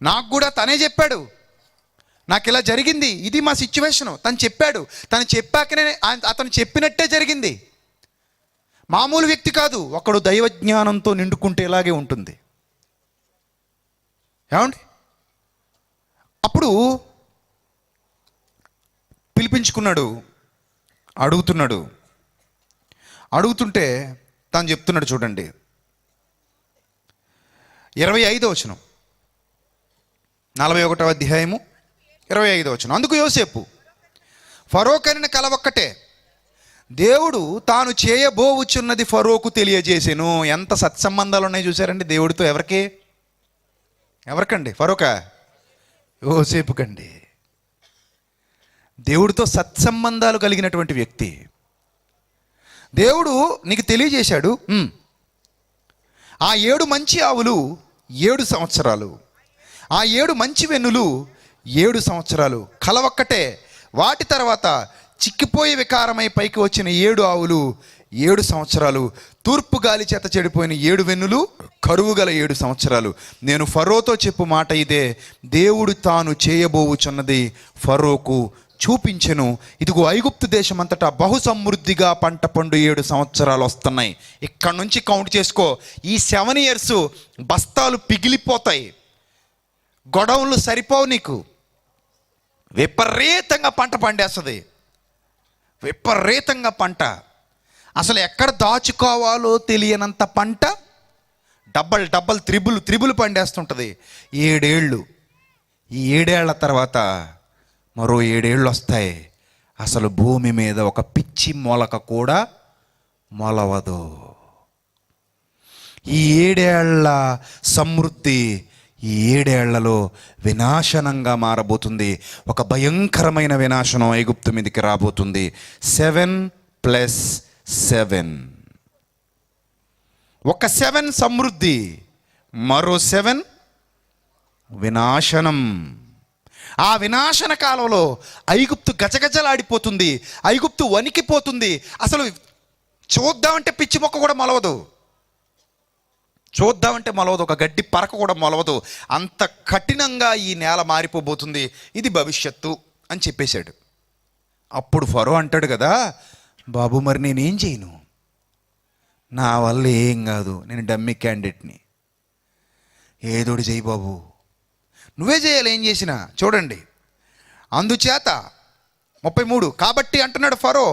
నాకు కూడా తనే చెప్పాడు, నాకు ఇలా జరిగింది, ఇది మా సిచ్యువేషను. తను చెప్పాడు, తను చెప్పాకనే అతను చెప్పినట్టే జరిగింది. మామూలు వ్యక్తి కాదు, ఒకడు దైవజ్ఞానంతో నిండుకుంటే ఇలాగే ఉంటుంది. ఏమండి, అప్పుడు పిలిపించుకున్నాడు, అడుగుతుంటే తను చెప్తున్నాడు చూడండి. 25వ వచనం, 41వ అధ్యాయము 25వ వచనం. అందుకు యోసేపు, ఫరో కనిన కల ఒక్కటే, దేవుడు తాను చేయబోవుచున్నది ఫరోకు తెలియజేసెను. ఎంత సత్సంబంధాలు ఉన్నాయి చూసారండి దేవుడితో. ఎవరికండి? ఫరోకా? యోసేపుకండి. దేవుడితో సత్సంబంధాలు కలిగినటువంటి వ్యక్తి. దేవుడు నీకు తెలియజేశాడు, ఆ 7 మంచి ఆవులు 7 సంవత్సరాలు, ఆ 7 మంచి వెన్నులు 7 సంవత్సరాలు కల ఒక్కటే. వాటి తర్వాత చిక్కిపోయి వికారమై పైకి వచ్చిన 7 ఆవులు 7 సంవత్సరాలు, తూర్పు గాలి చేత చెడిపోయిన 7 వెన్నులు, కరువు గల 7 సంవత్సరాలు. నేను ఫరోతో చెప్పు మాట ఇదే, దేవుడు తాను చేయబోవుచున్నది ఫరోకు చూపించెను. ఇదిగో ఐగుప్తు దేశం అంతటా బహు సమృద్ధిగా పంట పండు 7 సంవత్సరాలు వస్తున్నాయి. ఇక్కడ నుంచి కౌంట్ చేసుకో. ఈ 7 years బస్తాలు పిగిలిపోతాయి, గొడవలు సరిపోవు నీకు. విపరీతంగా పంట పండేస్తుంది, విపరీతంగా పంట. అసలు ఎక్కడ దాచుకోవాలో తెలియనంత పంట డబ్బల్ త్రిబుల్ పండేస్తుంటుంది. 7 ఏళ్ళు. ఈ 7 ఏళ్ల తర్వాత మరో 7 ఏళ్ళు వస్తాయి. అసలు భూమి మీద ఒక పిచ్చి మొలక కూడా మొలవదు. ఈ 7 ఏళ్ల సమృద్ధి ఈ 7 ఏళ్లలో వినాశనంగా మారబోతుంది. ఒక భయంకరమైన వినాశనం ఐగుప్తు మీదకి రాబోతుంది. 7 + 7. ఒక 7 సమృద్ధి, మరో 7 వినాశనం. ఆ వినాశన కాలంలో ఐగుప్తు గజగజలాడిపోతుంది, ఐగుప్తు వణికిపోతుంది. అసలు చూద్దామంటే పిచ్చి మొక్క కూడా మొలవదు, చూద్దామంటే మొలవదు, ఒక గడ్డి పరక కూడా మొలవదు. అంత కఠినంగా ఈ నేల మారిపోబోతుంది. ఇది భవిష్యత్తు అని చెప్పేశాడు. అప్పుడు ఫరో అంటాడు కదా, బాబు మరి నేనేం చేయను, నా వల్ల ఏం కాదు, నేను డమ్మీ క్యాండిడేట్ని, ఏదోటి చేయి బాబు, నువ్వే చేయాలి ఏం చేసినా. చూడండి, అందుచేత 33, కాబట్టి అంటున్నాడు ఫరో,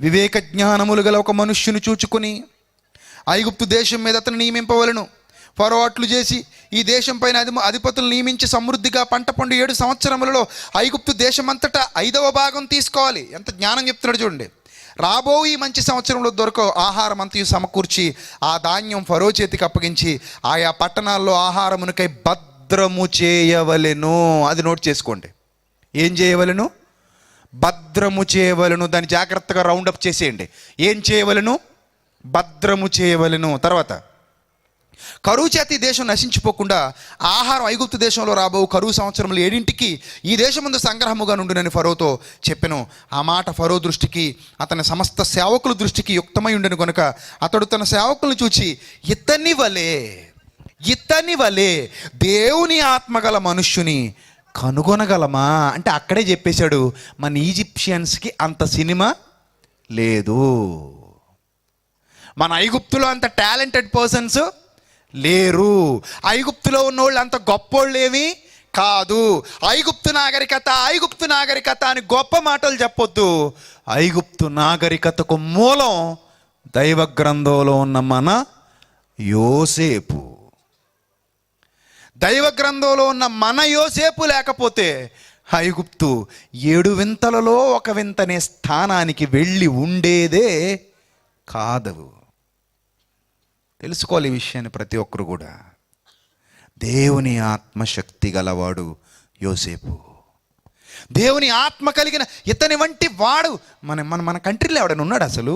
వివేక జ్ఞానములు గల ఒక మనుష్యుని చూచుకొని ఐగుప్తు దేశం మీద అతను నియమింపవలను. ఫరో అట్లు చేసి ఈ దేశం పైన అధిపతులు నియమించి సమృద్ధిగా పంట పండు 7 సంవత్సరములలో ఐగుప్తు దేశమంతటా 5వ భాగం తీసుకోవాలి. ఎంత జ్ఞానం చెప్తున్నాడు చూడండి. రాబో ఈ మంచి సంవత్సరంలో దొరక ఆహారం అంతయు సమకూర్చి ఆ ధాన్యం ఫరో చేతికి అప్పగించి ఆయా పట్టణాల్లో ఆహారమునకై భద్రము చేయవలెను. అది నోట్ చేసుకోండి. ఏం చేయవలెను? భద్రము చేయవలెను. దాన్ని జాగ్రత్తగా రౌండప్ చేసేయండి. ఏం చేయవలెను? భద్రము చేయవలెను. తర్వాత కరువు చేత ఈ దేశం నశించిపోకుండా ఆహారం ఐగుప్తు దేశంలో రాబో కరువు సంవత్సరములు 7ంటికి ఈ దేశం ముందు సంగ్రహముగా నుండునని ఫరోతో చెప్పెను. ఆ మాట ఫరో దృష్టికి అతని సమస్త సేవకుల దృష్టికి యుక్తమై ఉండెను కనుక అతడు తన సేవకులను చూచి ఇతని వలె దేవుని ఆత్మగల మనుష్యుని కనుగొనగలమా అంటే అక్కడే చెప్పేశాడు, మన ఈజిప్షియన్స్కి అంత సినిమా లేదు, మన ఐగుప్తులో అంత టాలెంటెడ్ పర్సన్స్ లేరు, ఐగుప్తులో ఉన్నోళ్ళు అంత గొప్పోళ్ళు ఏమీ కాదు. ఐగుప్తు నాగరికత అని గొప్ప మాటలు చెప్పొద్దు. ఐగుప్తు నాగరికతకు మూలం దైవ గ్రంథంలో ఉన్న మన యోసేపు. దైవ గ్రంథంలో ఉన్న మన యోసేపు లేకపోతే ఐగుప్తు 7 వింతలలో ఒక వింతనే స్థానానికి వెళ్ళి ఉండేదే కాదు. తెలుసుకోవాలి ఈ విషయాన్ని ప్రతి ఒక్కరు కూడా. దేవుని ఆత్మశక్తి గలవాడు యోసేపు. దేవుని ఆత్మ కలిగిన ఇతని వంటి వాడు మన కంట్రీలో ఎవడైనా ఉన్నాడు? అసలు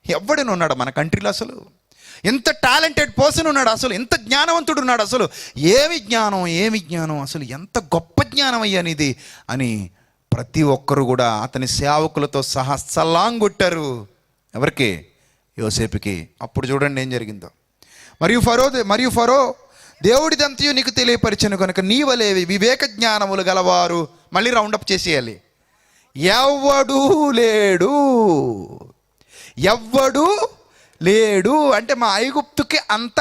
ఎవడైనా ఉన్నాడు మన కంట్రీలో? అసలు ఎంత టాలెంటెడ్ పర్సన్ ఉన్నాడు, అసలు ఎంత జ్ఞానవంతుడు ఉన్నాడు, అసలు ఏమి జ్ఞానం, అసలు ఎంత గొప్ప జ్ఞానం అయ్యానిది అని ప్రతి ఒక్కరు కూడా అతని సేవకులతో సహా సలాంగొట్టారు. ఎవరికి? యోసేపుకి. అప్పుడు చూడండి ఏం జరిగిందో. మరియు ఫరో దేవుడిదంతయు నీకు తెలియపరిచను కనుక నీ వలె వివేక జ్ఞానములు గలవారు, మళ్ళీ రౌండప్ చేసేయాలి, ఎవ్వడూ లేడు అంటే మా ఐగుప్తుకి అంత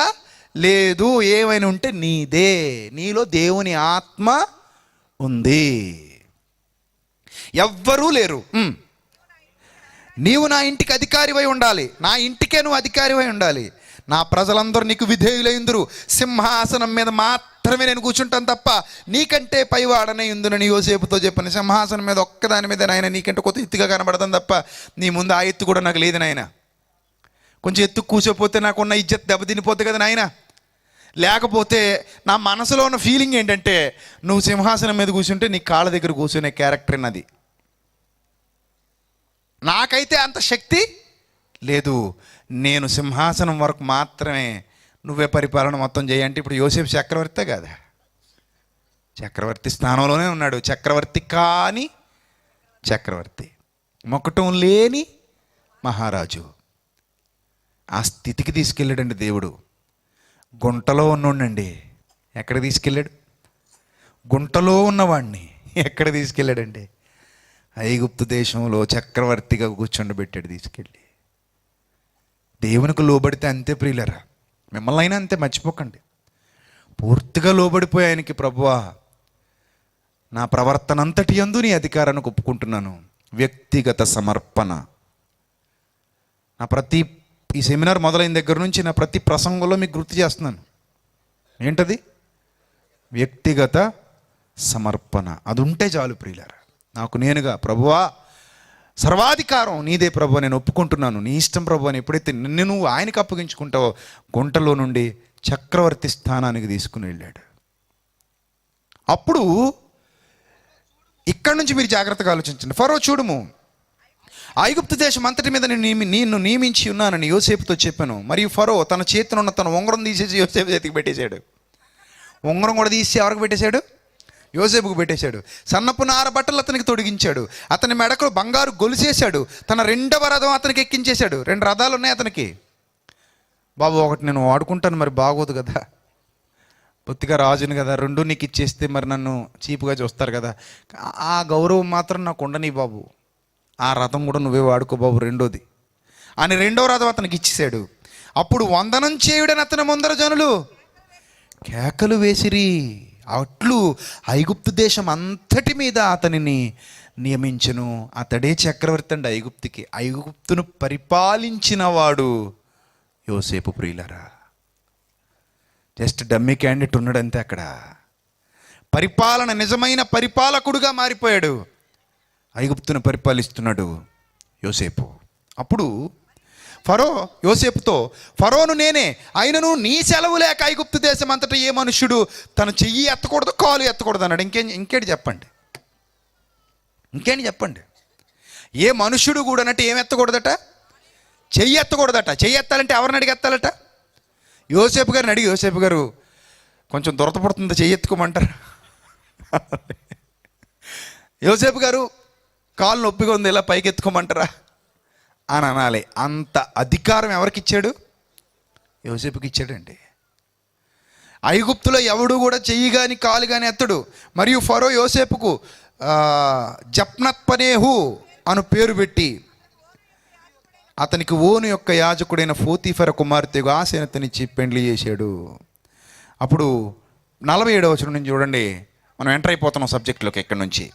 లేదు. ఏమైనా ఉంటే నీలో దేవుని ఆత్మ ఉంది. ఎవ్వరూ లేరు. నీవు నా ఇంటికి అధికారివై ఉండాలి, నా ఇంటికే నువ్వు అధికారివై ఉండాలి, నా ప్రజలందరూ నీకు విధేయులైందురు, సింహాసనం మీద మాత్రమే నేను కూర్చుంటాను తప్ప నీకంటే పైవాడనే ఇందునని యోసేపుతో చెప్పిన. సింహాసనం మీద ఒక్కదాని మీద నాయన నీకంటే కొత్త ఎత్తుగా కనబడతాను తప్ప నీ ముందు ఆ ఎత్తు కూడా నాకు లేదు నాయన. కొంచెం ఎత్తు కూర్చోపోతే నాకున్న ఇజ్జత్ దెబ్బతినిపోతుంది కదా నాయన. లేకపోతే నా మనసులో ఉన్న ఫీలింగ్ ఏంటంటే నువ్వు సింహాసనం మీద కూర్చుంటే నీ కాళ్ళ దగ్గర కూర్చునే క్యారెక్టర్ అన్నది. నాకైతే అంత శక్తి లేదు, నేను సింహాసనం వరకు మాత్రమే, నువ్వే పరిపాలన మొత్తం చేయంటే. ఇప్పుడు యోసేపు చక్రవర్తే కదా, చక్రవర్తి స్థానంలోనే ఉన్నాడు. చక్రవర్తి కాని చక్రవర్తి, మొక్కటం లేని మహారాజు. ఆ స్థితికి తీసుకెళ్ళాడండి దేవుడు. గుంటలో ఉన్నోడండి ఎక్కడ తీసుకెళ్ళాడు? గుంటలో ఉన్నవాడిని ఎక్కడ తీసుకెళ్ళాడండి? ఐగుప్తు దేశంలో చక్రవర్తిగా కూర్చోండబెట్టాడు తీసుకెళ్ళి. దేవునికి లోబడితే అంతే ప్రియులరా, మిమ్మల్ని అయినా అంతే, మర్చిపోకండి. పూర్తిగా లోబడిపోయి ఆయనకి, ప్రభువా నా ప్రవర్తన అంతటి యందు నీ అధికారాన్ని ఒప్పుకుంటున్నాను. వ్యక్తిగత సమర్పణ. నా ప్రతి ఈ సెమినార్ మొదలైన దగ్గర నుంచి నా ప్రతి ప్రసంగంలో మీకు గుర్తు చేస్తున్నాను. ఏంటది? వ్యక్తిగత సమర్పణ. అది ఉంటే చాలు ప్రియులారా. నాకు నేనుగా, ప్రభువా సర్వాధికారం నీదే ప్రభువా, నేను ఒప్పుకుంటున్నాను, నీ ఇష్టం ప్రభువా అని ఎప్పుడైతే నిన్ను నువ్వు ఆయనకు అప్పగించుకుంటావో గుంటలో నుండి చక్రవర్తి స్థానానికి తీసుకుని వెళ్ళాడు. అప్పుడు ఇక్కడ నుంచి మీరు జాగ్రత్తగా ఆలోచించండి. ఫరో చూడుము, ఐగుప్తు దేశం అంతటి మీద నిన్ను నియమించి ఉన్నానని యోసేపుతో చెప్పాను. మరియు ఫరో తన చేతినున్న తన ఉంగరం తీసేసి యోసేపు చేతికి పెట్టేశాడు. ఉంగరం కూడా తీసి ఎవరికి పెట్టేశాడు? యోసేపుకు పెట్టేశాడు. సన్నపు నార బట్టలు అతనికి తొడిగించాడు. అతని మెడకు బంగారు గొలుసేశాడు. తన రెండవ రథం అతనికి ఎక్కించేశాడు. 2 రథాలు ఉన్నాయి అతనికి. బాబు ఒకటి నేను వాడుకుంటాను, మరి బాగోదు కదా, పొత్తిగా రాజుని కదా, 2 నీకు ఇచ్చేస్తే మరి నన్ను చీపుగా చూస్తారు కదా. ఆ గౌరవం మాత్రం నాకు ఉండని బాబు, ఆ రథం కూడా నువ్వే వాడుకో బాబు రెండోది అని 2వ రథం అతనికి ఇచ్చేశాడు. అప్పుడు వందనం చేయుడని అతని ముందర జనులు కేకలు వేసిరి. అట్లు ఐగుప్తు దేశం అంతటి మీద అతనిని నియమించును. అతడే చక్రవర్తి అండి ఐగుప్తుకి. ఐగుప్తును పరిపాలించిన వాడు యోసేపు ప్రియులరా. జస్ట్ డమ్మీ క్యాండిడేట్ ఉన్నాడంతే అక్కడ. పరిపాలన, నిజమైన పరిపాలకుడుగా మారిపోయాడు. ఐగుప్తును పరిపాలిస్తున్నాడు యోసేపు. అప్పుడు ఫరో యోసేపుతో, ఫరోను నేనే, అయినను నీ సెలవు లేక ఐగుప్తు దేశం అంతటా ఏ మనుష్యుడు తన చెయ్యి ఎత్తకూడదు, కాలు ఎత్తకూడదు అన్నాడు. ఇంకేంటి చెప్పండి? ఇంకేంటి చెప్పండి? ఏ మనుష్యుడు కూడా అన్నట్టు ఏం ఎత్తకూడదట? చెయ్యి ఎత్తకూడదట. చెయ్యి ఎత్తాలంటే ఎవరిని అడిగి ఎత్తాలట? యోసేపు గారిని అడిగి, యోసేపు గారు కొంచెం దొరతపడుతుంది, చెయ్యి ఎత్తుకోమంటారు. యోసేపు గారు కాలు నొప్పిగా ఉంది, ఇలా పైకి ఎత్తుకోమంటారా అని అనాలి. అంత అధికారం ఎవరికి ఇచ్చాడు? యోసేపుకి ఇచ్చాడండి. ఐగుప్తులో ఎవడు కూడా చెయ్యి కానీ కాలు కానీ ఎత్తడు. మరియు ఫరో యోసేపుకు జప్నత్పనేహు అను పేరు పెట్టి అతనికి ఓను యొక్క యాజకుడైన పోతీఫర కుమార్తెకు ఆశీనతనిచ్చి పెండ్లి చేశాడు. అప్పుడు 47వ వచనం నుంచి చూడండి, మనం ఎంటర్ అయిపోతున్నాం సబ్జెక్టులోకి. ఎక్కడి నుంచి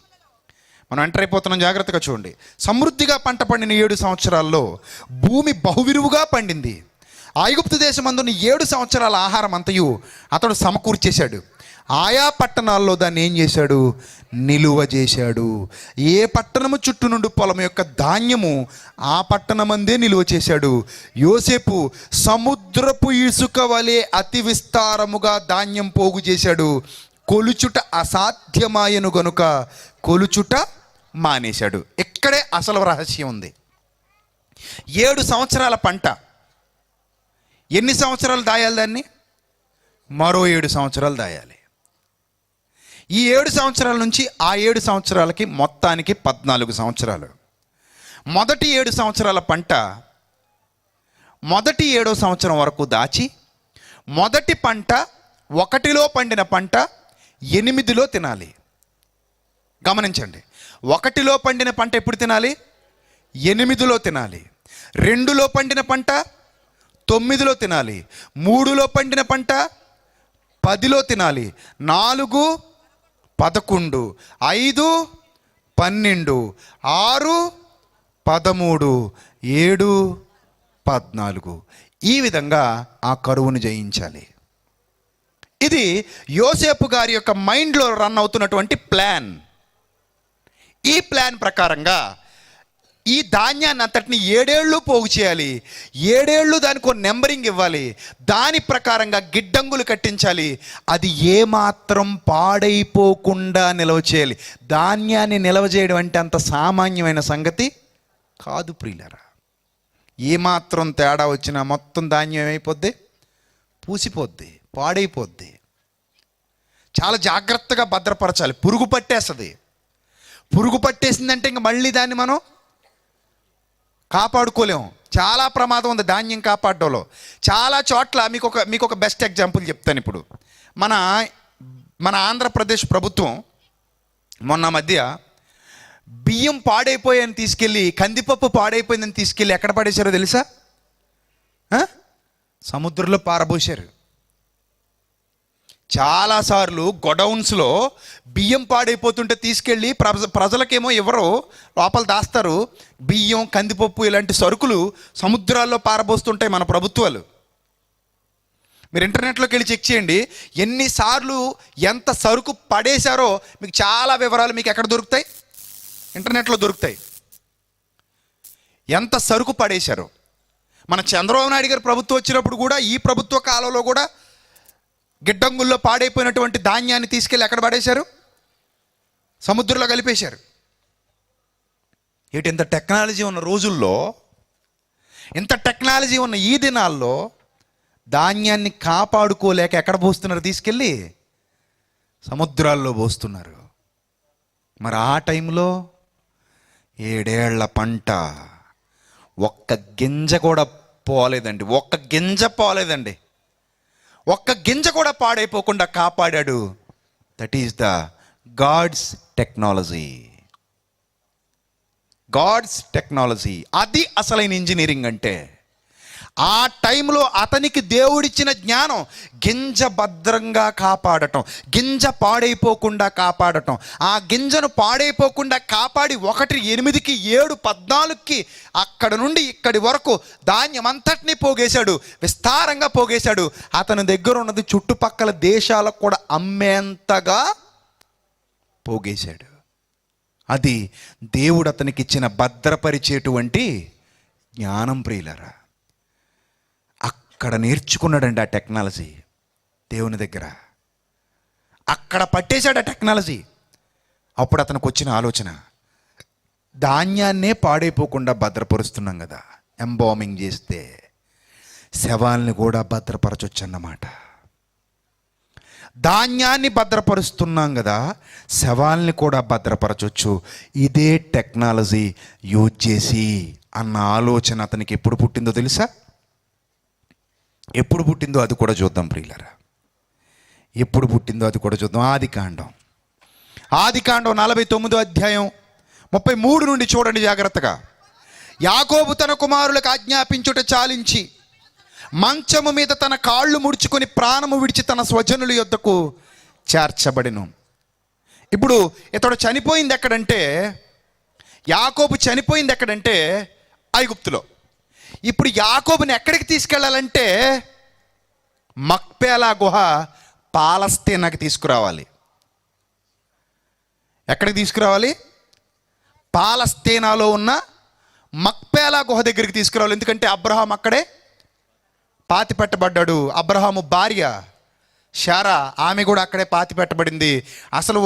మనం ఎంటర్ అయిపోతున్నాం జాగ్రత్తగా చూడండి. సమృద్ధిగా పంట పండిన 7 సంవత్సరాల్లో భూమి బహువిరువుగా పండింది. ఐగుప్తు దేశమందున్న 7 సంవత్సరాల ఆహారం అంతయు అతడు సమకూర్చేశాడు. ఆయా పట్టణాల్లో దాన్ని ఏం చేశాడు? నిలువ చేశాడు. ఏ పట్టణము చుట్టూ నుండి పొలం యొక్క ధాన్యము ఆ పట్టణమందే నిలువ చేశాడు. యోసేపు సముద్రపు ఇసుక వలె అతి విస్తారముగా ధాన్యం పోగు చేశాడు. కొలుచుట అసాధ్యమాయను గనుక కొలుచుట మానేశాడు. ఇక్కడే అసలు రహస్యం ఉంది. 7 సంవత్సరాల పంట, ఎన్ని సంవత్సరాలు దాయాలి దాన్ని? మరో 7 సంవత్సరాలు దాయాలి. ఈ 7 సంవత్సరాల నుంచి ఆ 7 సంవత్సరాలకి మొత్తానికి 14 సంవత్సరాలు. మొదటి 7 సంవత్సరాల పంట మొదటి 7వ సంవత్సరం వరకు దాచి, మొదటి పంట 1లో పండిన పంట 8లో తినాలి. గమనించండి, 1లో పండిన పంట ఎప్పుడు తినాలి? 8లో తినాలి. 2లో పండిన పంట 9లో తినాలి. 3లో పండిన పంట 10లో తినాలి. 4 11, 5 12, 6 13, 7 14. ఈ విధంగా ఆ కరువును జయించాలి. ఇది యోసేపు గారి యొక్క మైండ్లో రన్ అవుతున్నటువంటి ప్లాన్. ఈ ప్లాన్ ప్రకారంగా ఈ ధాన్యాన్ని అంతటిని 7 ఏళ్ళు పోగు చేయాలి. 7 ఏళ్ళు దానికి ఒక నెంబరింగ్ ఇవ్వాలి. దాని ప్రకారంగా గిడ్డంగులు కట్టించాలి. అది ఏమాత్రం పాడైపోకుండా నిల్వ చేయాలి. ధాన్యాన్ని నిల్వ చేయడం అంటే అంత సామాన్యమైన సంగతి కాదు ప్రియులారా. ఏమాత్రం తేడా వచ్చినా మొత్తం ధాన్యం ఏమైపోద్ది? పూసిపోద్ది, పాడైపోద్ది. చాలా జాగ్రత్తగా భద్రపరచాలి. పురుగు పట్టేస్తుంది. పురుగు పట్టేసిందంటే ఇంక మళ్ళీ దాన్ని మనం కాపాడుకోలేము. చాలా ప్రమాదం ఉంది ధాన్యం కాపాడడంలో. చాలా చోట్ల మీకు ఒక బెస్ట్ ఎగ్జాంపుల్ చెప్తాను. ఇప్పుడు మన ఆంధ్రప్రదేశ్ ప్రభుత్వం మొన్న మధ్య బియ్యం పాడైపోయాయని తీసుకెళ్ళి, కందిపప్పు పాడైపోయిందని తీసుకెళ్ళి ఎక్కడ పడేశారో తెలుసా? సముద్రంలో పారబోసారు. చాలాసార్లు గొడౌన్స్లో బియ్యం పాడైపోతుంటే తీసుకెళ్ళి ప్రజలకేమో ఎవరో లోపల దాస్తారు. బియ్యం, కందిపప్పు ఇలాంటి సరుకులు సముద్రాల్లో పారబోస్తుంటాయి మన ప్రభుత్వాలు. మీరు ఇంటర్నెట్లోకి వెళ్ళి చెక్ చేయండి. ఎన్నిసార్లు ఎంత సరుకు పడేశారో మీకు చాలా వివరాలు మీకు ఎక్కడ దొరుకుతాయి? ఇంటర్నెట్లో దొరుకుతాయి. ఎంత సరుకు పడేశారో. మన చంద్రబాబు నాయుడు గారి ప్రభుత్వం వచ్చినప్పుడు కూడా, ఈ ప్రభుత్వ కాలంలో కూడా గిడ్డంగుల్లో పాడైపోయినటువంటి ధాన్యాన్ని తీసుకెళ్ళి ఎక్కడ పడేశారు? సముద్రంలో కలిపేశారు. ఇంత టెక్నాలజీ ఉన్న రోజుల్లో, ఇంత టెక్నాలజీ ఉన్న ఈ దినాల్లో ధాన్యాన్ని కాపాడుకోలేక ఎక్కడ పోస్తున్నారు? తీసుకెళ్ళి సముద్రాల్లో పోస్తున్నారు. మరి ఆ టైంలో 7 ఏళ్ల పంట ఒక్క గింజ కూడా పోలేదండి. ఒక్క గింజ కూడా పాడైపోకుండా కాపాడాడు. That is the God's technology. అది అసలైన ఇంజనీరింగ్ అంటే. ఆ టైంలో అతనికి దేవుడిచ్చిన జ్ఞానం గింజ భద్రంగా కాపాడటం, గింజ పాడైపోకుండా కాపాడటం. ఆ గింజను పాడైపోకుండా కాపాడి 1, 8, 7, 14కి అక్కడ నుండి ఇక్కడి వరకు ధాన్యం అంతటినీ పోగేశాడు, విస్తారంగా పోగేశాడు. అతని దగ్గర ఉన్నది చుట్టుపక్కల దేశాలకు కూడా అమ్మేంతగా పోగేశాడు. అది దేవుడు అతనికి ఇచ్చిన భద్రపరిచేటువంటి జ్ఞానం ప్రియులరా. అక్కడ నేర్చుకున్నాడండి ఆ టెక్నాలజీ దేవుని దగ్గర. అక్కడ పట్టేశాడు ఆ టెక్నాలజీ. అప్పుడు అతనికి వచ్చిన ఆలోచన, ధాన్యాన్నే పాడైపోకుండా భద్రపరుస్తున్నాం కదా, ఎంబామింగ్ చేస్తే శవాల్ని కూడా భద్రపరచొచ్చు అన్నమాట. ధాన్యాన్ని భద్రపరుస్తున్నాం కదా, శవాల్ని కూడా భద్రపరచొచ్చు ఇదే టెక్నాలజీ యూజ్ చేసి అన్న ఆలోచన అతనికి ఎప్పుడు పుట్టిందో తెలుసా? ఎప్పుడు పుట్టిందో అది కూడా చూద్దాం ప్రియులారా. ఎప్పుడు పుట్టిందో అది కూడా చూద్దాం. ఆదికాండం 49వ అధ్యాయం 33 నుండి చూడండి జాగ్రత్తగా. యాకోబు తన కుమారులకు ఆజ్ఞాపించుట చాలించి మంచము మీద తన కాళ్ళు ముడుచుకొని ప్రాణము విడిచి తన స్వజనుల యొద్దకు చేర్చబడెను. ఇప్పుడు ఇతడు చనిపోయింది ఎక్కడంటే, యాకోబు చనిపోయింది ఎక్కడంటే ఐగుప్తులో. ఇప్పుడు యాకోబుని ఎక్కడికి తీసుకెళ్ళాలంటే మక్పేలా గుహ, పాలస్తీనాకి తీసుకురావాలి. ఎక్కడికి తీసుకురావాలి? పాలస్తీనాలో ఉన్న మక్పేలా గుహ దగ్గరికి తీసుకురావాలి. ఎందుకంటే అబ్రహాం అక్కడే పాతి పెట్టబడ్డాడు. అబ్రహాము భార్య శారా, ఆమె కూడా అక్కడే పాతి పెట్టబడింది. అసలు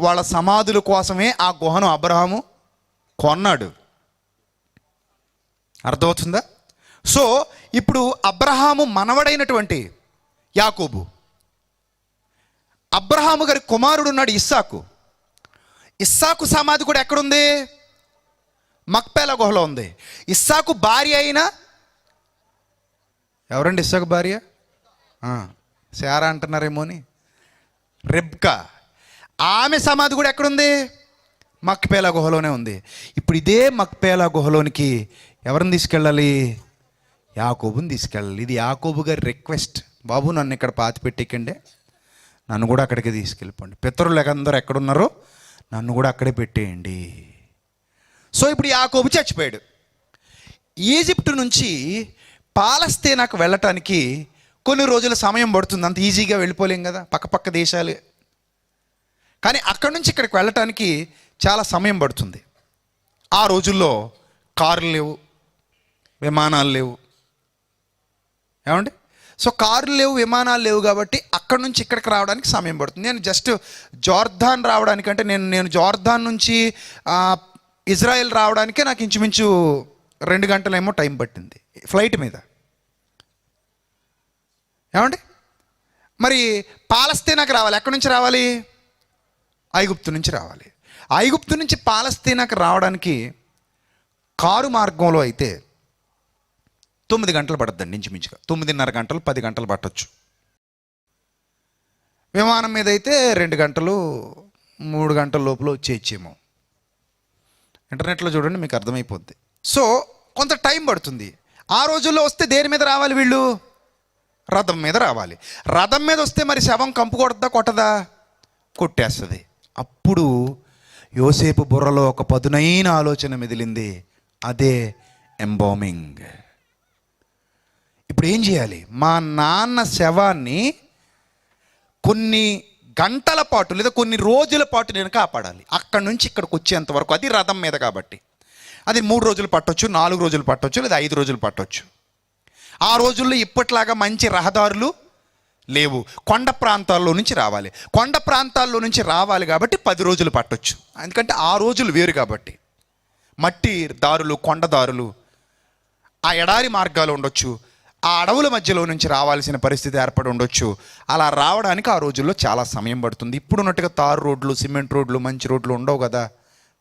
వాళ్ళ సమాధుల కోసమే ఆ గుహను అబ్రహాము కొన్నాడు. అర్థమవుతుందా? సో ఇప్పుడు అబ్రహాము మనవడైనటువంటి యాకోబు, అబ్రహాము గారి కుమారుడు ఉన్నాడు ఇస్సాకు సమాధి కూడా ఎక్కడుంది? మక్పేలా గుహలో ఉంది. ఇస్సాకు భార్య అయినా ఎవరండి? ఇస్సాకు భార్య శారా అంటున్నారేమో అని, రెబ్కా, ఆమె సమాధి కూడా ఎక్కడుంది? మక్పేలా గుహలోనే ఉంది. ఇప్పుడు ఇదే మక్పేలా గుహలోనికి ఎవరిని తీసుకెళ్ళాలి? యాకోబుని తీసుకెళ్ళాలి. ఇది యాకోబు గారి రిక్వెస్ట్. బాబు నన్ను ఇక్కడ పాతి పెట్టేకండి, నన్ను కూడా అక్కడికి తీసుకెళ్ళిపోండి. పితరులు అందరూ ఎక్కడున్నారో నన్ను కూడా అక్కడే పెట్టేయండి. సో ఇప్పుడు యాకోబు చచ్చిపోయాడు. ఈజిప్టు నుంచి పాలస్తీనాకు వెళ్ళటానికి కొన్ని రోజుల సమయం పడుతుంది. అంత ఈజీగా వెళ్ళిపోలేం కదా, పక్క దేశాలు. కానీ అక్కడి నుంచి ఇక్కడికి వెళ్ళటానికి చాలా సమయం పడుతుంది. ఆ రోజుల్లో కార్లు లేవు, విమానాలు లేవు. ఏమండి? సో కార్లు లేవు, విమానాలు లేవు కాబట్టి అక్కడి నుంచి ఇక్కడికి రావడానికి సమయం పడుతుంది. నేను జస్ట్ జార్దాన్ రావడానికంటే నేను జార్దాన్ నుంచి ఇజ్రాయెల్ రావడానికే నాకు ఇంచుమించు 2 గంటలేమో టైం పట్టింది ఫ్లైట్ మీద. ఏమండి? మరి పాలస్తీనాకు రావాలి. ఎక్కడి నుంచి రావాలి? ఐగుప్తు నుంచి రావాలి. ఐగుప్తు నుంచి పాలస్తీనాకు రావడానికి కారు మార్గంలో అయితే 9 గంటలు పడుతుందండి ఇంచుమించుగా. 9:30 గంటలు, 10 గంటలు పట్టొచ్చు. విమానం మీద అయితే 2 గంటలు, 3 గంటల లోపల వచ్చేయచ్చేమో. ఇంటర్నెట్లో చూడండి, మీకు అర్థమైపోద్ది. సో కొంత టైం పడుతుంది. ఆ రోజుల్లో వస్తే దేని మీద రావాలి వీళ్ళు? రథం మీద రావాలి. రథం మీద వస్తే మరి శవం కంపు కొడతా కొట్టదా? కొట్టేస్తుంది. అప్పుడు యోసేపు బుర్రలో ఒక పదునైన ఆలోచన మెదిలింది. అదే ఎంబామింగ్. ఇప్పుడు ఏం చేయాలి? మా నాన్న శవాన్ని కొన్ని గంటల పాటు లేదా కొన్ని రోజుల పాటు నేను కాపాడాలి. అక్కడి నుంచి ఇక్కడికి వచ్చేంత వరకు. అది రథం మీద కాబట్టి అది 3 రోజులు పట్టొచ్చు, 4 రోజులు పట్టొచ్చు, లేదా 5 రోజులు పట్టొచ్చు. ఆ రోజుల్లో ఇప్పట్లాగా మంచి రహదారులు లేవు. కొండ ప్రాంతాల్లో నుంచి రావాలి. కొండ ప్రాంతాల్లో నుంచి రావాలి కాబట్టి 10 రోజులు పట్టొచ్చు. ఎందుకంటే ఆ రోజులు వేరు కాబట్టి. మట్టి దారులు, కొండ దారులు, ఆ ఎడారి మార్గాలు ఉండొచ్చు. ఆ అడవుల మధ్యలో నుంచి రావాల్సిన పరిస్థితి ఏర్పడి ఉండొచ్చు. అలా రావడానికి ఆ రోజుల్లో చాలా సమయం పడుతుంది. ఇప్పుడు ఉన్నట్టుగా తారు రోడ్లు, సిమెంట్ రోడ్లు, మంచి రోడ్లు ఉండవు కదా,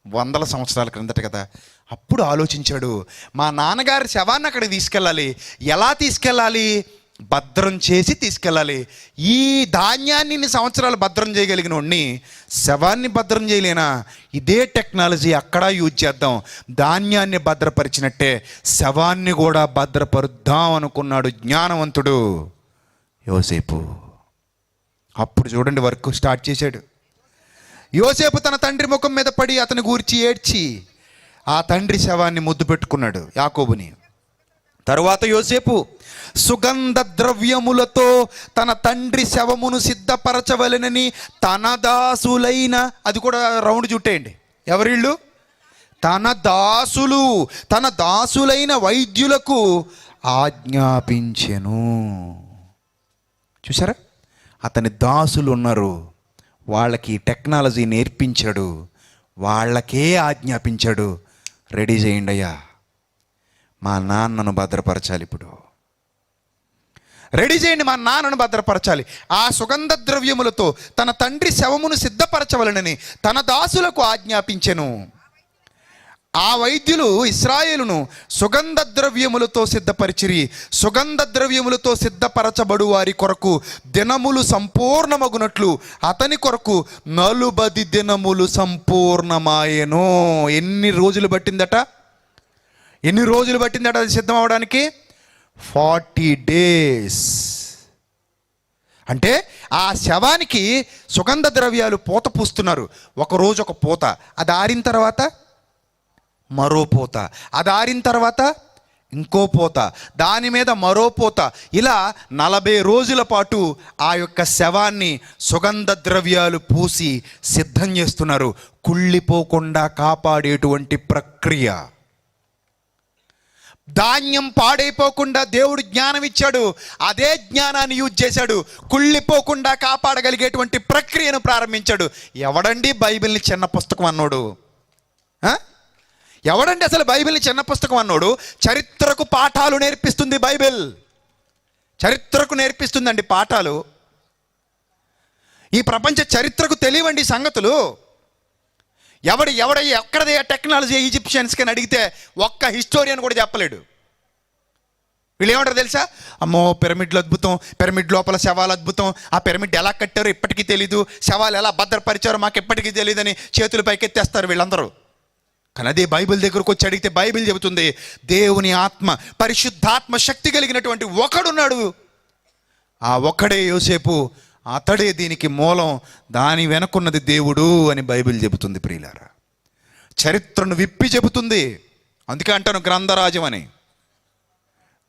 100 సంవత్సరాల క్రిందట కదా. అప్పుడు ఆలోచించాడు, మా నాన్నగారి శవాన్ని అక్కడికి తీసుకెళ్ళాలి. ఎలా తీసుకెళ్ళాలి? భద్రం చేసి తీసుకెళ్ళాలి. ఈ ధాన్యాన్ని ఇన్ని సంవత్సరాలు భద్రం చేయగలిగిన వాడిని శవాన్ని భద్రం చేయలేనా? ఇదే టెక్నాలజీ అక్కడ యూజ్ చేద్దాం. ధాన్యాన్ని భద్రపరిచినట్టే శవాన్ని కూడా భద్రపరుద్దాం అనుకున్నాడు జ్ఞానవంతుడు యోసేపు. అప్పుడు చూడండి, వర్క్ స్టార్ట్ చేశాడు. యోసేపు తన తండ్రి ముఖం మీద పడి అతని గూర్చి ఏడ్చి ఆ తండ్రి శవాన్ని ముద్దు పెట్టుకున్నాడు, యాకోబుని. తరువాత యోసేపు సుగంధ ద్రవ్యములతో తన తండ్రి శవమును సిద్ధపరచవలెనని తన దాసులైన, అది కూడా రౌండ్ చుట్టేయండి, ఎవరిళ్ళు? తన దాసులైన వైద్యులకు ఆజ్ఞాపించెను. చూసారా? అతని దాసులు ఉన్నారు, వాళ్ళకి టెక్నాలజీ నేర్పించాడు, వాళ్ళకే ఆజ్ఞాపించాడు, రెడీ చేయండి అయ్యా, మా నాన్నను భద్రపరచాలి. ఇప్పుడు రెడీ చేయండి, మా నాన్నను భద్రపరచాలి. ఆ సుగంధ ద్రవ్యములతో తన తండ్రి శవమును సిద్ధపరచవలనని తన దాసులకు ఆజ్ఞాపించెను. ఆ వైద్యులు ఇశ్రాయేలును సుగంధ ద్రవ్యములతో సిద్ధపరిచిరి. సుగంధ ద్రవ్యములతో సిద్ధపరచబడు వారి కొరకు దినములు సంపూర్ణమగునట్లు అతని కొరకు 40 దినములు సంపూర్ణమాయెను. ఎన్ని రోజులు పట్టిందట అది సిద్ధం అవడానికి? 40 డేస్. అంటే ఆ శవానికి సుగంధ ద్రవ్యాలు పూత పూస్తున్నారు. ఒకరోజు ఒక పూత, అది ఆరిన తర్వాత మరో పూత, అది ఆరిన తర్వాత ఇంకో పూత, దాని మీద మరో పూత. ఇలా 40 రోజుల పాటు ఆ యొక్క శవాన్ని సుగంధ ద్రవ్యాలు పూసి సిద్ధం చేస్తున్నారు. కుళ్ళిపోకుండా కాపాడేటువంటి ప్రక్రియ. ధాన్యం పాడైపోకుండా దేవుడు జ్ఞానం ఇచ్చాడు, అదే జ్ఞానాన్ని యూజ్ చేశాడు. కుళ్ళిపోకుండా కాపాడగలిగేటువంటి ప్రక్రియను ప్రారంభించాడు. ఎవడండి బైబిల్ని చిన్న పుస్తకం అన్నోడు? ఎవడండి అసలు బైబిల్ని చిన్న పుస్తకం అన్నోడు? చరిత్రకు పాఠాలు నేర్పిస్తుంది బైబిల్. చరిత్రకు నేర్పిస్తుందండి పాఠాలు. ఈ ప్రపంచ చరిత్రకు తెలియవండి సంగతులు. ఎక్కడదే టెక్నాలజీ ఈజిప్షియన్స్కి అని అడిగితే ఒక్క హిస్టోరియన్ కూడా చెప్పలేడు. వీళ్ళు ఏమంటారు తెలుసా? అమ్మో పిరమిడ్లు అద్భుతం, పిరమిడ్ లోపల శవాలు అద్భుతం, ఆ పిరమిడ్ ఎలా కట్టారో ఇప్పటికీ తెలీదు, శవాలు ఎలా భద్రపరిచారో మాకు ఎప్పటికీ తెలియదని చేతులు పైకెత్తేస్తారు వీళ్ళందరూ. కానీ అదే బైబిల్ దగ్గరకు వచ్చి అడిగితే బైబిల్ చెబుతుంది, దేవుని ఆత్మ, పరిశుద్ధాత్మ శక్తి కలిగినటువంటి ఒకడున్నాడు. ఆ ఒక్కడే యోసేపు, అతడే దీనికి మూలం, దాని వెనకున్నది దేవుడు అని బైబిల్ చెబుతుంది. ప్రియులారా, చరిత్రను విప్పి చెబుతుంది. అందుకే అంటాను గ్రంథరాజం అని.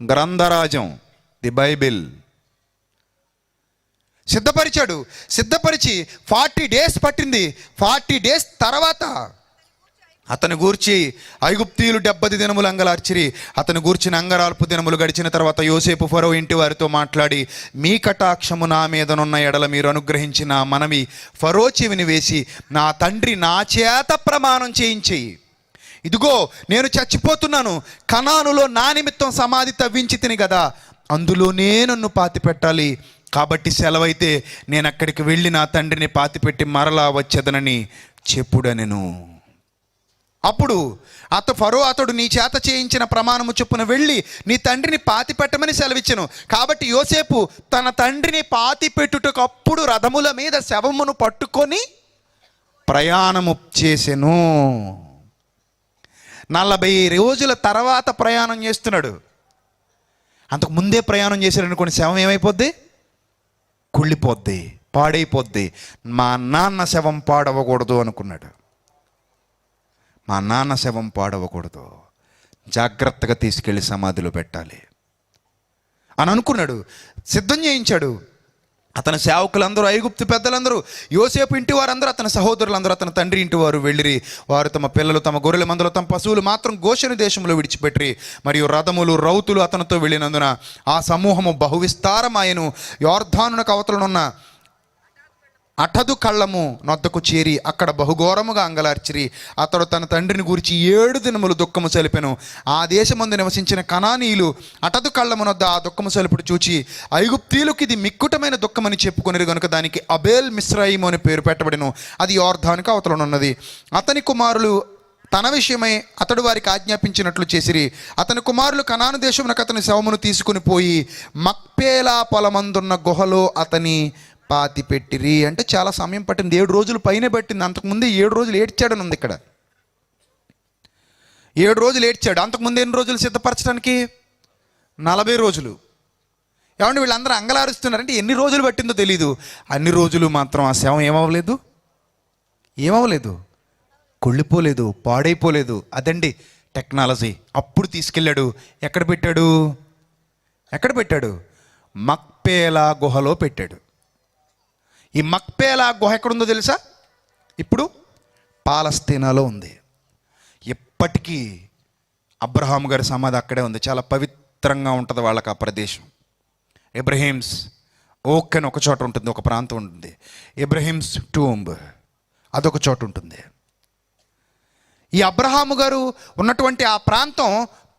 గ్రంథరాజం, ది బైబిల్ సిద్ధపరిచాడు. సిద్ధపరిచి 40 days పట్టింది. 40 days తర్వాత అతను గూర్చి ఐగుప్తీయులు 70 దినములు అంగలార్చిరి. అతను గూర్చిన అంగరాల్పు దినములు గడిచిన తర్వాత యోసేపు ఫరో ఇంటి వారితో మాట్లాడి, మీ కటాక్షము నా మీదనున్న ఎడల మీరు అనుగ్రహించిన మనవి ఫరో చెవిని వేసి నా తండ్రి నా చేత ప్రమాణం చేయించి, ఇదిగో నేను చచ్చిపోతున్నాను, కనానులో నా నిమిత్తం సమాధి తవ్వించి తిని కదా, అందులోనే నన్ను పాతి పెట్టాలి. కాబట్టి సెలవైతే నేను అక్కడికి వెళ్ళి నా తండ్రిని పాతిపెట్టి మరలా వచ్చేదనని చెప్పుడనెను. అప్పుడు ఫరో అతడు నీ చేత చేయించిన ప్రమాణము చొప్పున వెళ్ళి నీ తండ్రిని పాతి పెట్టమని సెలవిచ్చెను. కాబట్టి యోసేపు తన తండ్రిని పాతి పెట్టుటకు అప్పుడు రథముల మీద శవమును పట్టుకొని ప్రయాణము చేసెను. 40 రోజుల తర్వాత ప్రయాణం చేస్తున్నాడు. అంతకు ముందే ప్రయాణం చేశారనుకోండి, శవం ఏమైపోద్ది? కుళ్ళిపోద్ది, పాడైపోద్ది. మా నాన్న శవం పాడవకూడదు అనుకున్నాడు. మా నాన్న శవం పాడవకూడదు, జాగ్రత్తగా తీసుకెళ్ళి సమాధిలో పెట్టాలి అని అనుకున్నాడు. సిద్ధం చేయించాడు. అతని సేవకులందరూ, ఐగుప్తు పెద్దలందరూ, యోసేపు ఇంటి వారందరూ, అతని సహోదరులందరూ, అతని తండ్రి ఇంటి వారు వెళ్ళిరి. వారు తమ పిల్లలు, తమ గొర్రెల మందలు, తమ పశువులు మాత్రం గోషెను దేశంలో విడిచిపెట్టిరి. మరియు రథములు, రౌతులు అతనితో వెళ్ళినందున ఆ సమూహము బహువిస్తారమాయను. యోర్ధానునకు అవతలనున్న అటదు కళ్ళము నొద్దకు చేరి అక్కడ బహుఘోరముగా అంగలార్చిరి. అతడు తన తండ్రిని గురించి 7 దినములు దుఃఖము సలిపెను. ఆ దేశమందు నివసించిన కనానీయులు అటదు కళ్ళము నొద్ద ఆ దుఃఖము సలుపుడు చూచి, ఐగుప్తీయులకు ఇది మిక్కుటమైన దుఃఖమని చెప్పుకొనిరు గనుక దానికి అబేల్ మిస్రాయిము అని పేరు పెట్టబడెను. అది యోర్ధానుకు అవతలనున్నది. అతని కుమారులు తన విషయమై అతడు వారికి ఆజ్ఞాపించినట్లు చేసిరి. అతని కుమారులు కనాను దేశమునకు అతని శవమును తీసుకుని పోయి మక్పేలా పొలమందున్న గుహలో అతని పాతి పెట్టిరి. అంటే చాలా సమయం పట్టింది, 7 రోజులు పైనే పట్టింది. అంతకుముందే 7 రోజులు ఏడ్చాడని ఉంది ఇక్కడ. 7 రోజులు ఏడ్చాడు. అంతకుముందు ఎన్ని రోజులు సిద్ధపరచడానికి? 40 రోజులు. ఏమంటే వీళ్ళందరూ అంగలారుస్తున్నారంటే ఎన్ని రోజులు పట్టిందో తెలీదు. అన్ని రోజులు మాత్రం ఆ శవం ఏమవ్వలేదు, కుళ్ళిపోలేదు, పాడైపోలేదు. అదండి టెక్నాలజీ. అప్పుడు తీసుకెళ్ళాడు. ఎక్కడ పెట్టాడు? మక్పేలా గుహలో పెట్టాడు. ఈ మక్పేలా గుహ ఎక్కడుందో తెలుసా? ఇప్పుడు పాలస్తీనాలో ఉంది. ఎప్పటికీ అబ్రహాం గారి సమాధి అక్కడే ఉంది. చాలా పవిత్రంగా ఉంటుంది వాళ్ళకి ఆ ప్రదేశం. ఇబ్రహీమ్స్ ఓక్ అని ఒక చోట ఉంటుంది, ఒక ప్రాంతం ఉంటుంది. ఇబ్రహీమ్స్ టూంబ్ అదొక చోట ఉంటుంది. ఈ అబ్రహాము గారు ఉన్నటువంటి ఆ ప్రాంతం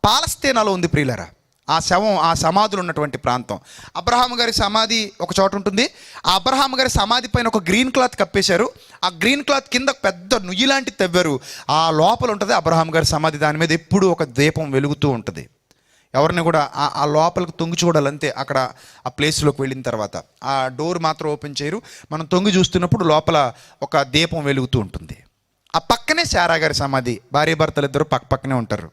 పాలస్తీనాలో ఉంది ప్రియులరా. ఆ శవం, ఆ సమాధులు ఉన్నటువంటి ప్రాంతం. అబ్రహాము గారి సమాధి ఒక చోట ఉంటుంది. ఆ అబ్రహాము గారి సమాధి పైన ఒక గ్రీన్ క్లాత్ కప్పేశారు. ఆ గ్రీన్ క్లాత్ కింద పెద్ద నుయ్యి లాంటి తవ్వారు. ఆ లోపల ఉంటుంది అబ్రహాము గారి సమాధి. దాని మీద ఎప్పుడు ఒక దీపం వెలుగుతూ ఉంటుంది. ఎవరిని కూడా ఆ లోపలికి తొంగి చూడాలంతే. అక్కడ ఆ ప్లేస్లోకి వెళ్ళిన తర్వాత ఆ డోర్ మాత్రం ఓపెన్ చేయరు. మనం తొంగి చూస్తున్నప్పుడు లోపల ఒక దీపం వెలుగుతూ ఉంటుంది. ఆ పక్కనే శారా గారి సమాధి. భార్యాభర్తలు ఇద్దరు పక్కనే ఉంటారు.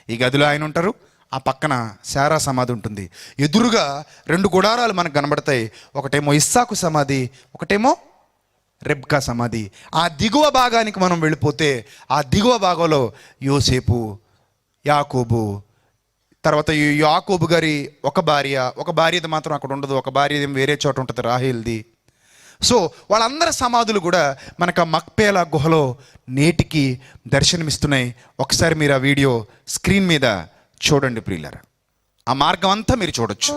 ఈ గదిలో ఆయన ఉంటారు, ఆ పక్కన శారా సమాధి ఉంటుంది. ఎదురుగా 2 గుడారాలు మనకు కనబడతాయి. ఒకటేమో ఇస్సాకు సమాధి, ఒకటేమో రెబ్కా సమాధి. ఆ దిగువ భాగానికి మనం వెళ్ళిపోతే ఆ దిగువ భాగంలో యోసేపు, యాకోబు, తర్వాత యాకోబు గారి ఒక భార్యది మాత్రం అక్కడ ఉండదు. ఒక భార్య వేరే చోట ఉంటుంది, రాహేల్ది. సో వాళ్ళందరి సమాధులు కూడా మనకు ఆ మక్పేలా గుహలో నేటికి దర్శనమిస్తున్నాయి. ఒకసారి మీరు ఆ వీడియో స్క్రీన్ మీద చూడండి ప్రియులారా. ఆ మార్గం అంతా మీరు చూడొచ్చు.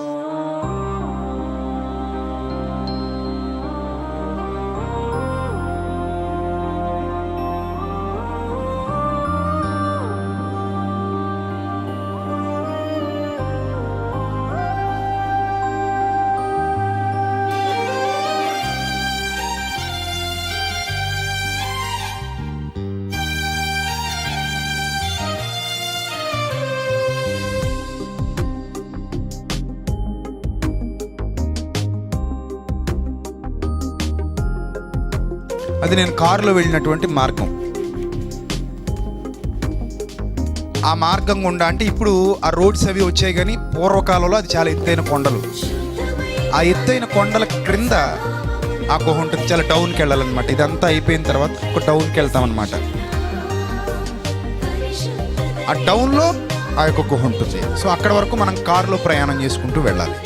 అది నేను కారులో వెళ్ళినటువంటి మార్గం. ఆ మార్గం గుండా అంటే ఇప్పుడు ఆ రోడ్స్ అవి వచ్చాయి, కానీ పూర్వకాలంలో అది చాలా ఎత్తైన కొండలు. ఆ ఎత్తైన కొండల క్రింద ఆ గుహ ఉంటుంది. చాలా టౌన్కి వెళ్ళాలన్నమాట. ఇదంతా అయిపోయిన తర్వాత ఒక టౌన్కి వెళ్తామన్నమాట. ఆ టౌన్లో ఆ యొక్క గుహ ఉంటుంది. సో అక్కడ వరకు మనం కారులో ప్రయాణం చేసుకుంటూ వెళ్ళాలి.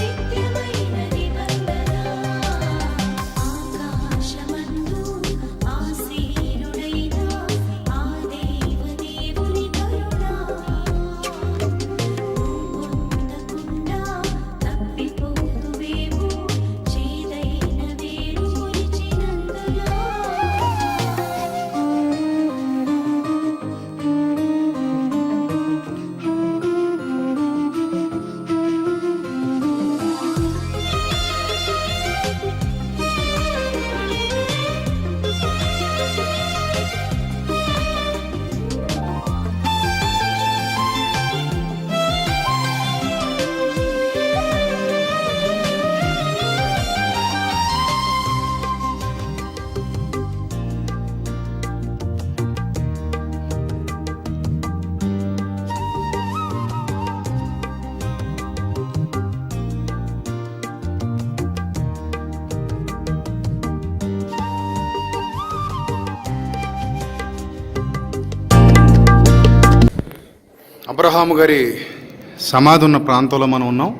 అబ్రహాము గారి సమాధి ఉన్న ప్రాంతంలో మనం ఉన్నాం.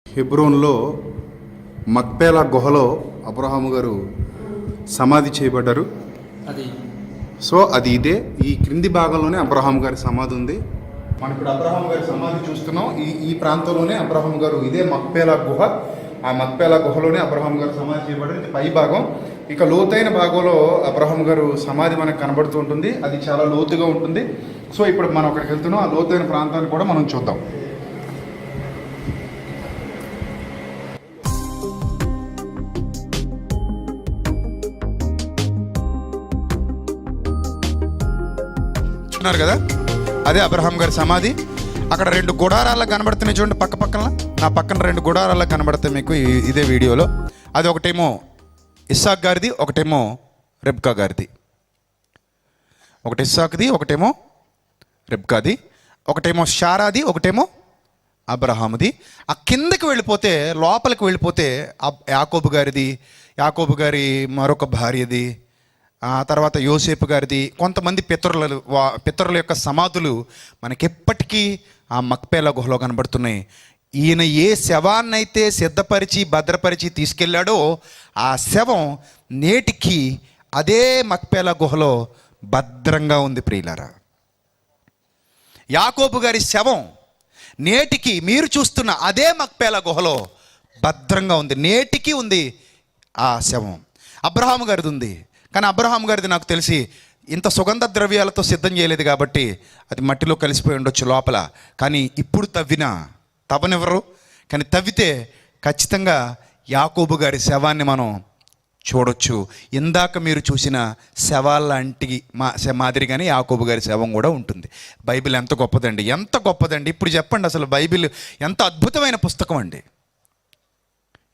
హెబ్రోన్లో మక్పేలా గుహలో అబ్రహాము గారు సమాధి చేయబడ్డారు. సో అది ఇదే, ఈ క్రింది భాగంలోనే అబ్రహాం గారి సమాధి ఉంది. మనం ఇప్పుడు అబ్రహాం గారి సమాధి చూస్తున్నాం. ఈ ప్రాంతంలోనే అబ్రహాం గారు, ఇదే మక్పేలా గుహ, ఆ మక్పేలా గుహలోనే అబ్రహాం గారు సమాధి చేయబడ్డారు. ఇది పై భాగం. ఇక లోతైన భాగంలో అబ్రహాం గారు సమాధి మనకు కనబడుతూ ఉంటుంది. అది చాలా లోతుగా ఉంటుంది. సో ఇప్పుడు మనం అక్కడికి వెళ్తున్నాం. ఆ లోతైన ప్రాంతాన్ని కూడా మనం చూద్దాం. చూస్తున్నారు కదా, అదే అబ్రహాం గారి సమాధి. అక్కడ 2 గుడారాల్లో కనబడుతున్నాయి చూడండి, పక్క పక్కన. నా పక్కన 2 గుడారాల్లో కనబడతాయి మీకు ఇదే వీడియోలో. అది ఒకటేమో ఇస్సాక్ గారిది, ఒకటేమో రెబ్కా గారిది. ఒకటి ఇస్సాక్ది, ఒకటేమో రెబ్కాది, ఒకటేమో షారాది, ఒకటేమో అబ్రహాముది. ఆ కిందకి వెళ్ళిపోతే, లోపలికి వెళ్ళిపోతే యాకోబు గారిది, యాకోబు గారి మరొక భార్యది, ఆ తర్వాత యోసేపు గారిది. కొంతమంది పితరుల యొక్క సమాధులు మనకెప్పటికీ ఆ మక్పేలా గుహలో కనబడుతున్నాయి. ఈయన ఏ శవాన్నైతే సిద్ధపరిచి భద్రపరిచి తీసుకెళ్ళాడో ఆ శవం నేటికి అదే మక్పేలా గుహలో భద్రంగా ఉంది ప్రియులారా. యాకోబు గారి శవం నేటికి మీరు చూస్తున్న అదే మక్పేలా గుహలో భద్రంగా ఉంది. నేటికి ఉంది ఆ శవం. అబ్రహాము గారిది ఉంది, కానీ అబ్రహాం గారిది నాకు తెలిసి ఇంత సుగంధ ద్రవ్యాలతో సిద్ధం చేయలేదు కాబట్టి అది మట్టిలో కలిసిపోయి ఉండొచ్చు లోపల. కానీ ఇప్పుడు తవ్వనివ్వరు, కానీ తవ్వితే ఖచ్చితంగా యాకోబు గారి శవాన్ని మనం చూడొచ్చు. ఇందాక మీరు చూసిన శవాలాంటి మాదిరిగానే యాకోబు గారి శవం కూడా ఉంటుంది. బైబిల్ ఎంత గొప్పదండి, ఎంత గొప్పదండి. ఇప్పుడు చెప్పండి, అసలు బైబిల్ ఎంత అద్భుతమైన పుస్తకం అండి,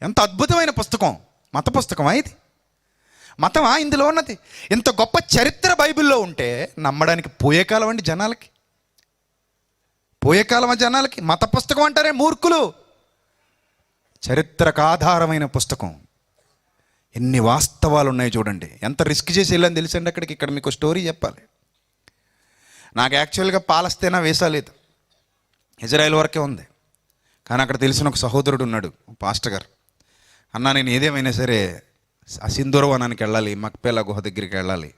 ఎంత అద్భుతమైన పుస్తకం. మత పుస్తకమా ఇది? మతమా ఇందులో ఉన్నది? ఇంత గొప్ప చరిత్ర బైబిల్లో ఉంటే నమ్మడానికి పోయే కాలం అండి జనాలకి, పోయే కాలమా జనాలకి. మత పుస్తకం అంటారే మూర్ఖులు. చరిత్రకు ఆధారమైన పుస్తకం. ఎన్ని వాస్తవాలు ఉన్నాయి చూడండి. ఎంత రిస్క్ చేసి వెళ్ళని తెలుసండి అక్కడికి. ఇక్కడ మీకు స్టోరీ చెప్పాలి. నాకు యాక్చువల్గా పాలస్తీనా వీసా లేదు, ఇజ్రాయెల్ వరకే ఉంది. కానీ అక్కడ తెలిసిన ఒక సహోదరుడు ఉన్నాడు, పాస్టర్ గారు. అన్నా, నేను ఏదేమైనా సరే ఆ సింధూర వనానికి వెళ్ళాలి, మక్పేలా గుహ దగ్గరికి వెళ్ళాలి.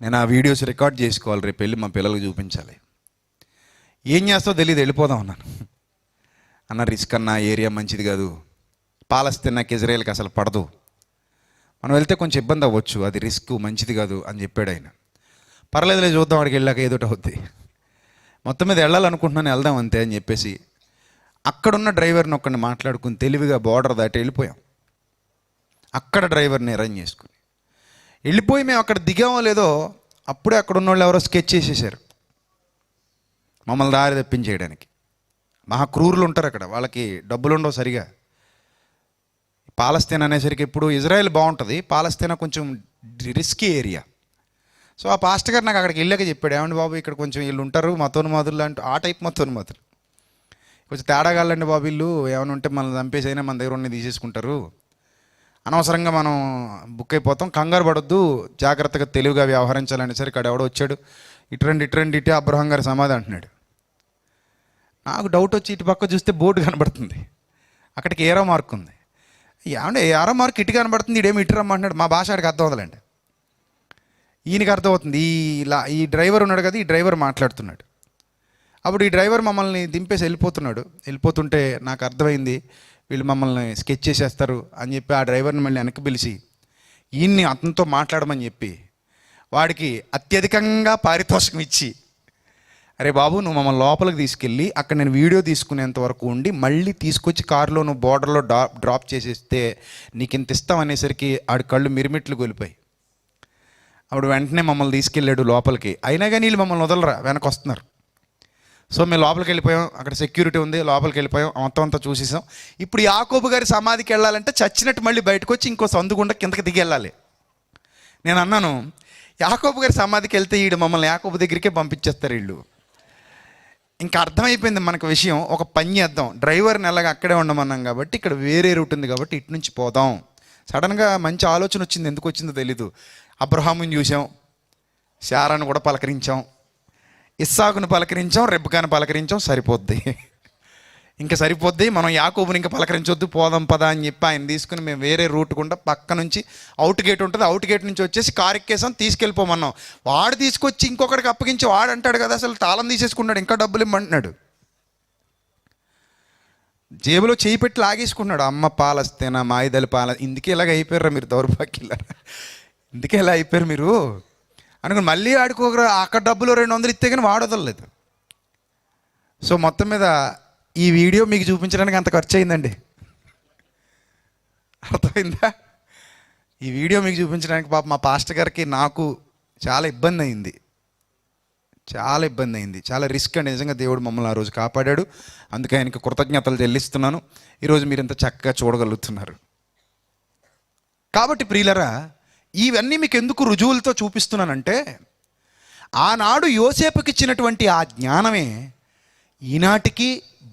నేను ఆ వీడియోస్ రికార్డ్ చేసుకోవాలి, రేపు వెళ్ళి మా పిల్లలకు చూపించాలి. ఏం చేస్తావు తెలియదు, వెళ్ళిపోదాం అన్నాను. అన్న రిస్క్ అన్న, ఏరియా మంచిది కాదు, పాలస్తీనాకి ఇజ్రాయెల్కి అసలు పడదు, మనం వెళ్తే కొంచెం ఇబ్బంది అవ్వచ్చు, అది రిస్క్, మంచిది కాదు అని చెప్పాడు ఆయన. పర్లేదులే చూద్దాం, అక్కడికి వెళ్ళాక ఏదోటి అవుద్ది, మొత్తం మీద వెళ్ళాలనుకుంటున్నాను, వెళ్దాం అంతే అని చెప్పేసి అక్కడున్న డ్రైవర్ని ఒక్కడిని మాట్లాడుకుని తెలివిగా బోర్డర్ దాటి వెళ్ళిపోయాం. అక్కడ డ్రైవర్ని అరేంజ్ చేసుకుని వెళ్ళిపోయి మేము అక్కడ దిగామో లేదో అప్పుడే అక్కడ ఉన్న వాళ్ళు ఎవరో స్కెచ్ చేసేసారు మమ్మల్ని దారి తప్పించేయడానికి. మహా క్రూరులు ఉంటారు అక్కడ, వాళ్ళకి డబ్బులు ఉండవు సరిగా. పాలస్తీనా అనేసరికి ఇప్పుడు ఇజ్రాయెల్ బాగుంటుంది, పాలస్తీనా కొంచెం రిస్కీ ఏరియా. సో ఆ పాస్టర్ గారు నాకు అక్కడికి వెళ్ళాక చెప్పాడు, ఏమండి బాబు ఇక్కడ కొంచెం వీళ్ళు ఉంటారు మతోన్మాదులు లాంటి, ఆ టైప్ మతోన్మాదులు, కొంచెం తేడాగాలండి బాబు వీళ్ళు, ఏమైనా ఉంటే మనల్ని చంపేసైనా మన దగ్గర ఉన్న తీసేసుకుంటారు, అనవసరంగా మనం బుక్ అయిపోతాం, కంగారు పడొద్దు, జాగ్రత్తగా తెలివిగా వ్యవహరించాలనేసరికి ఇక్కడ ఎవడో వచ్చాడు, ఇటు ఇటే అబ్రహాం గారి సమాధి అంటున్నాడు. నాకు డౌట్ వచ్చి ఇటు పక్క చూస్తే బోర్డు కనబడుతుంది, అక్కడికి ఏరో మార్క్ ఉంది. ఏమంటే ఏరో మార్క్ ఇటు కనబడుతుంది, ఇడేమి ఇటు రమ్మంటున్నాడు. మా భాష ఆడికి అర్థం అవుతుందండి, ఈయనకి అర్థమవుతుంది. ఈ డ్రైవర్ ఉన్నాడు కదా, ఈ డ్రైవర్ మాట్లాడుతున్నాడు. అప్పుడు ఈ డ్రైవర్ మమ్మల్ని దింపేసి వెళ్ళిపోతుంటే నాకు అర్థమైంది వీళ్ళు మమ్మల్ని స్కెచ్ చేసేస్తారు అని చెప్పి ఆ డ్రైవర్ని మళ్ళీ వెనక్కి పిలిచి ఈయన్ని అతనితో మాట్లాడమని చెప్పి వాడికి అత్యధికంగా పారితోషికం ఇచ్చి, అరే బాబు నువ్వు మమ్మల్ని లోపలికి తీసుకెళ్ళి అక్కడ నేను వీడియో తీసుకునేంత వరకు ఉండి మళ్ళీ తీసుకొచ్చి కారులో నువ్వు బోర్డర్లో డ్రాప్ చేసేస్తే నీకు ఇంత ఇస్తాం అనేసరికి ఆడి కళ్ళు మిరిమిట్లు గొలిపాయి. అప్పుడు వెంటనే మమ్మల్ని తీసుకెళ్ళాడు లోపలికి. అయినా కానీ వీళ్ళు మమ్మల్ని వదలరా, వెనక్కి వస్తున్నారు. సో మేము లోపలికి వెళ్ళిపోయాం, అక్కడ సెక్యూరిటీ ఉంది, లోపలికి వెళ్ళిపోయాం, మొత్తం అంతా చూసేసాం. ఇప్పుడు యాకోబు గారి సమాధికి వెళ్ళాలంటే చచ్చినట్టు మళ్ళీ బయటకు వచ్చి ఇంకో సందుగుండా కిందకి దిగి వెళ్ళాలి. నేను అన్నాను, యాకోబు గారి సమాధికి వెళ్తే వీడు మమ్మల్ని యాకోబు దగ్గరికే పంపించేస్తారు వీళ్ళు. ఇంకా అర్థమైపోయింది మనకు విషయం. ఒక పని చేద్దాం, డ్రైవర్ని ఎలాగ అక్కడే ఉండమన్నాం కాబట్టి ఇక్కడ వేరే రూట్ ఉంది కాబట్టి ఇటు నుంచి పోదాం. సడన్గా మంచి ఆలోచన వచ్చింది, ఎందుకు వచ్చిందో తెలీదు. అబ్రహాముని చూసాం, శారాను కూడా పలకరించాం, ఇస్సాకును పలకరించాం, రెబ్కాను పలకరించాం, సరిపోద్ది. ఇంకా సరిపోద్ది, మనం యాకోబుని ఇంకా పలకరించొద్దు, పోదాం పదా అని చెప్పి ఆయన తీసుకుని మేము వేరే రూట్ గుండా పక్క నుంచి అవుట్ గేట్ ఉంటుంది, అవుట్ గేట్ నుంచి వచ్చేసి కారు ఎక్కేసాం, తీసుకెళ్ళిపోమన్నాం. వాడు తీసుకొచ్చి ఇంకొకటికి అప్పగించి వాడు అంటాడు కదా అసలు తాళం తీసేసుకున్నాడు, ఇంకా డబ్బులు ఇమ్మంటున్నాడు. జేబులో చేయి పెట్టి లాగేసుకున్నాడు. అమ్మ పాలస్తేనా మాయిదలి పాల, ఇందుకే ఇలాగ అయిపోయారా మీరు దౌర్భాగ్యులారా, ఇందుకే ఇలా అయిపోయారు మీరు అనుకుని మళ్ళీ ఆడుకోగర అక్కడ డబ్బులు 200 ఇస్తే కానీ వాడదలేదు. సో మొత్తం మీద ఈ వీడియో మీకు చూపించడానికి అంత ఖర్చు అయిందండి, అర్థమైందా? ఈ వీడియో మీకు చూపించడానికి పాప మా పాస్టర్ గారికి నాకు చాలా ఇబ్బంది అయింది, చాలా రిస్క్ అండి. నిజంగా దేవుడు మమ్మల్ని ఆ రోజు కాపాడాడు, అందుకే ఆయనకి కృతజ్ఞతలు చెల్లిస్తున్నాను. ఈరోజు మీరు ఇంత చక్కగా చూడగలుగుతున్నారు. కాబట్టి ప్రియులరా, ఇవన్నీ మీకు ఎందుకు రుజువులతో చూపిస్తున్నానంటే ఆనాడు యోసేపుకి ఇచ్చినటువంటి ఆ జ్ఞానమే ఈనాటికి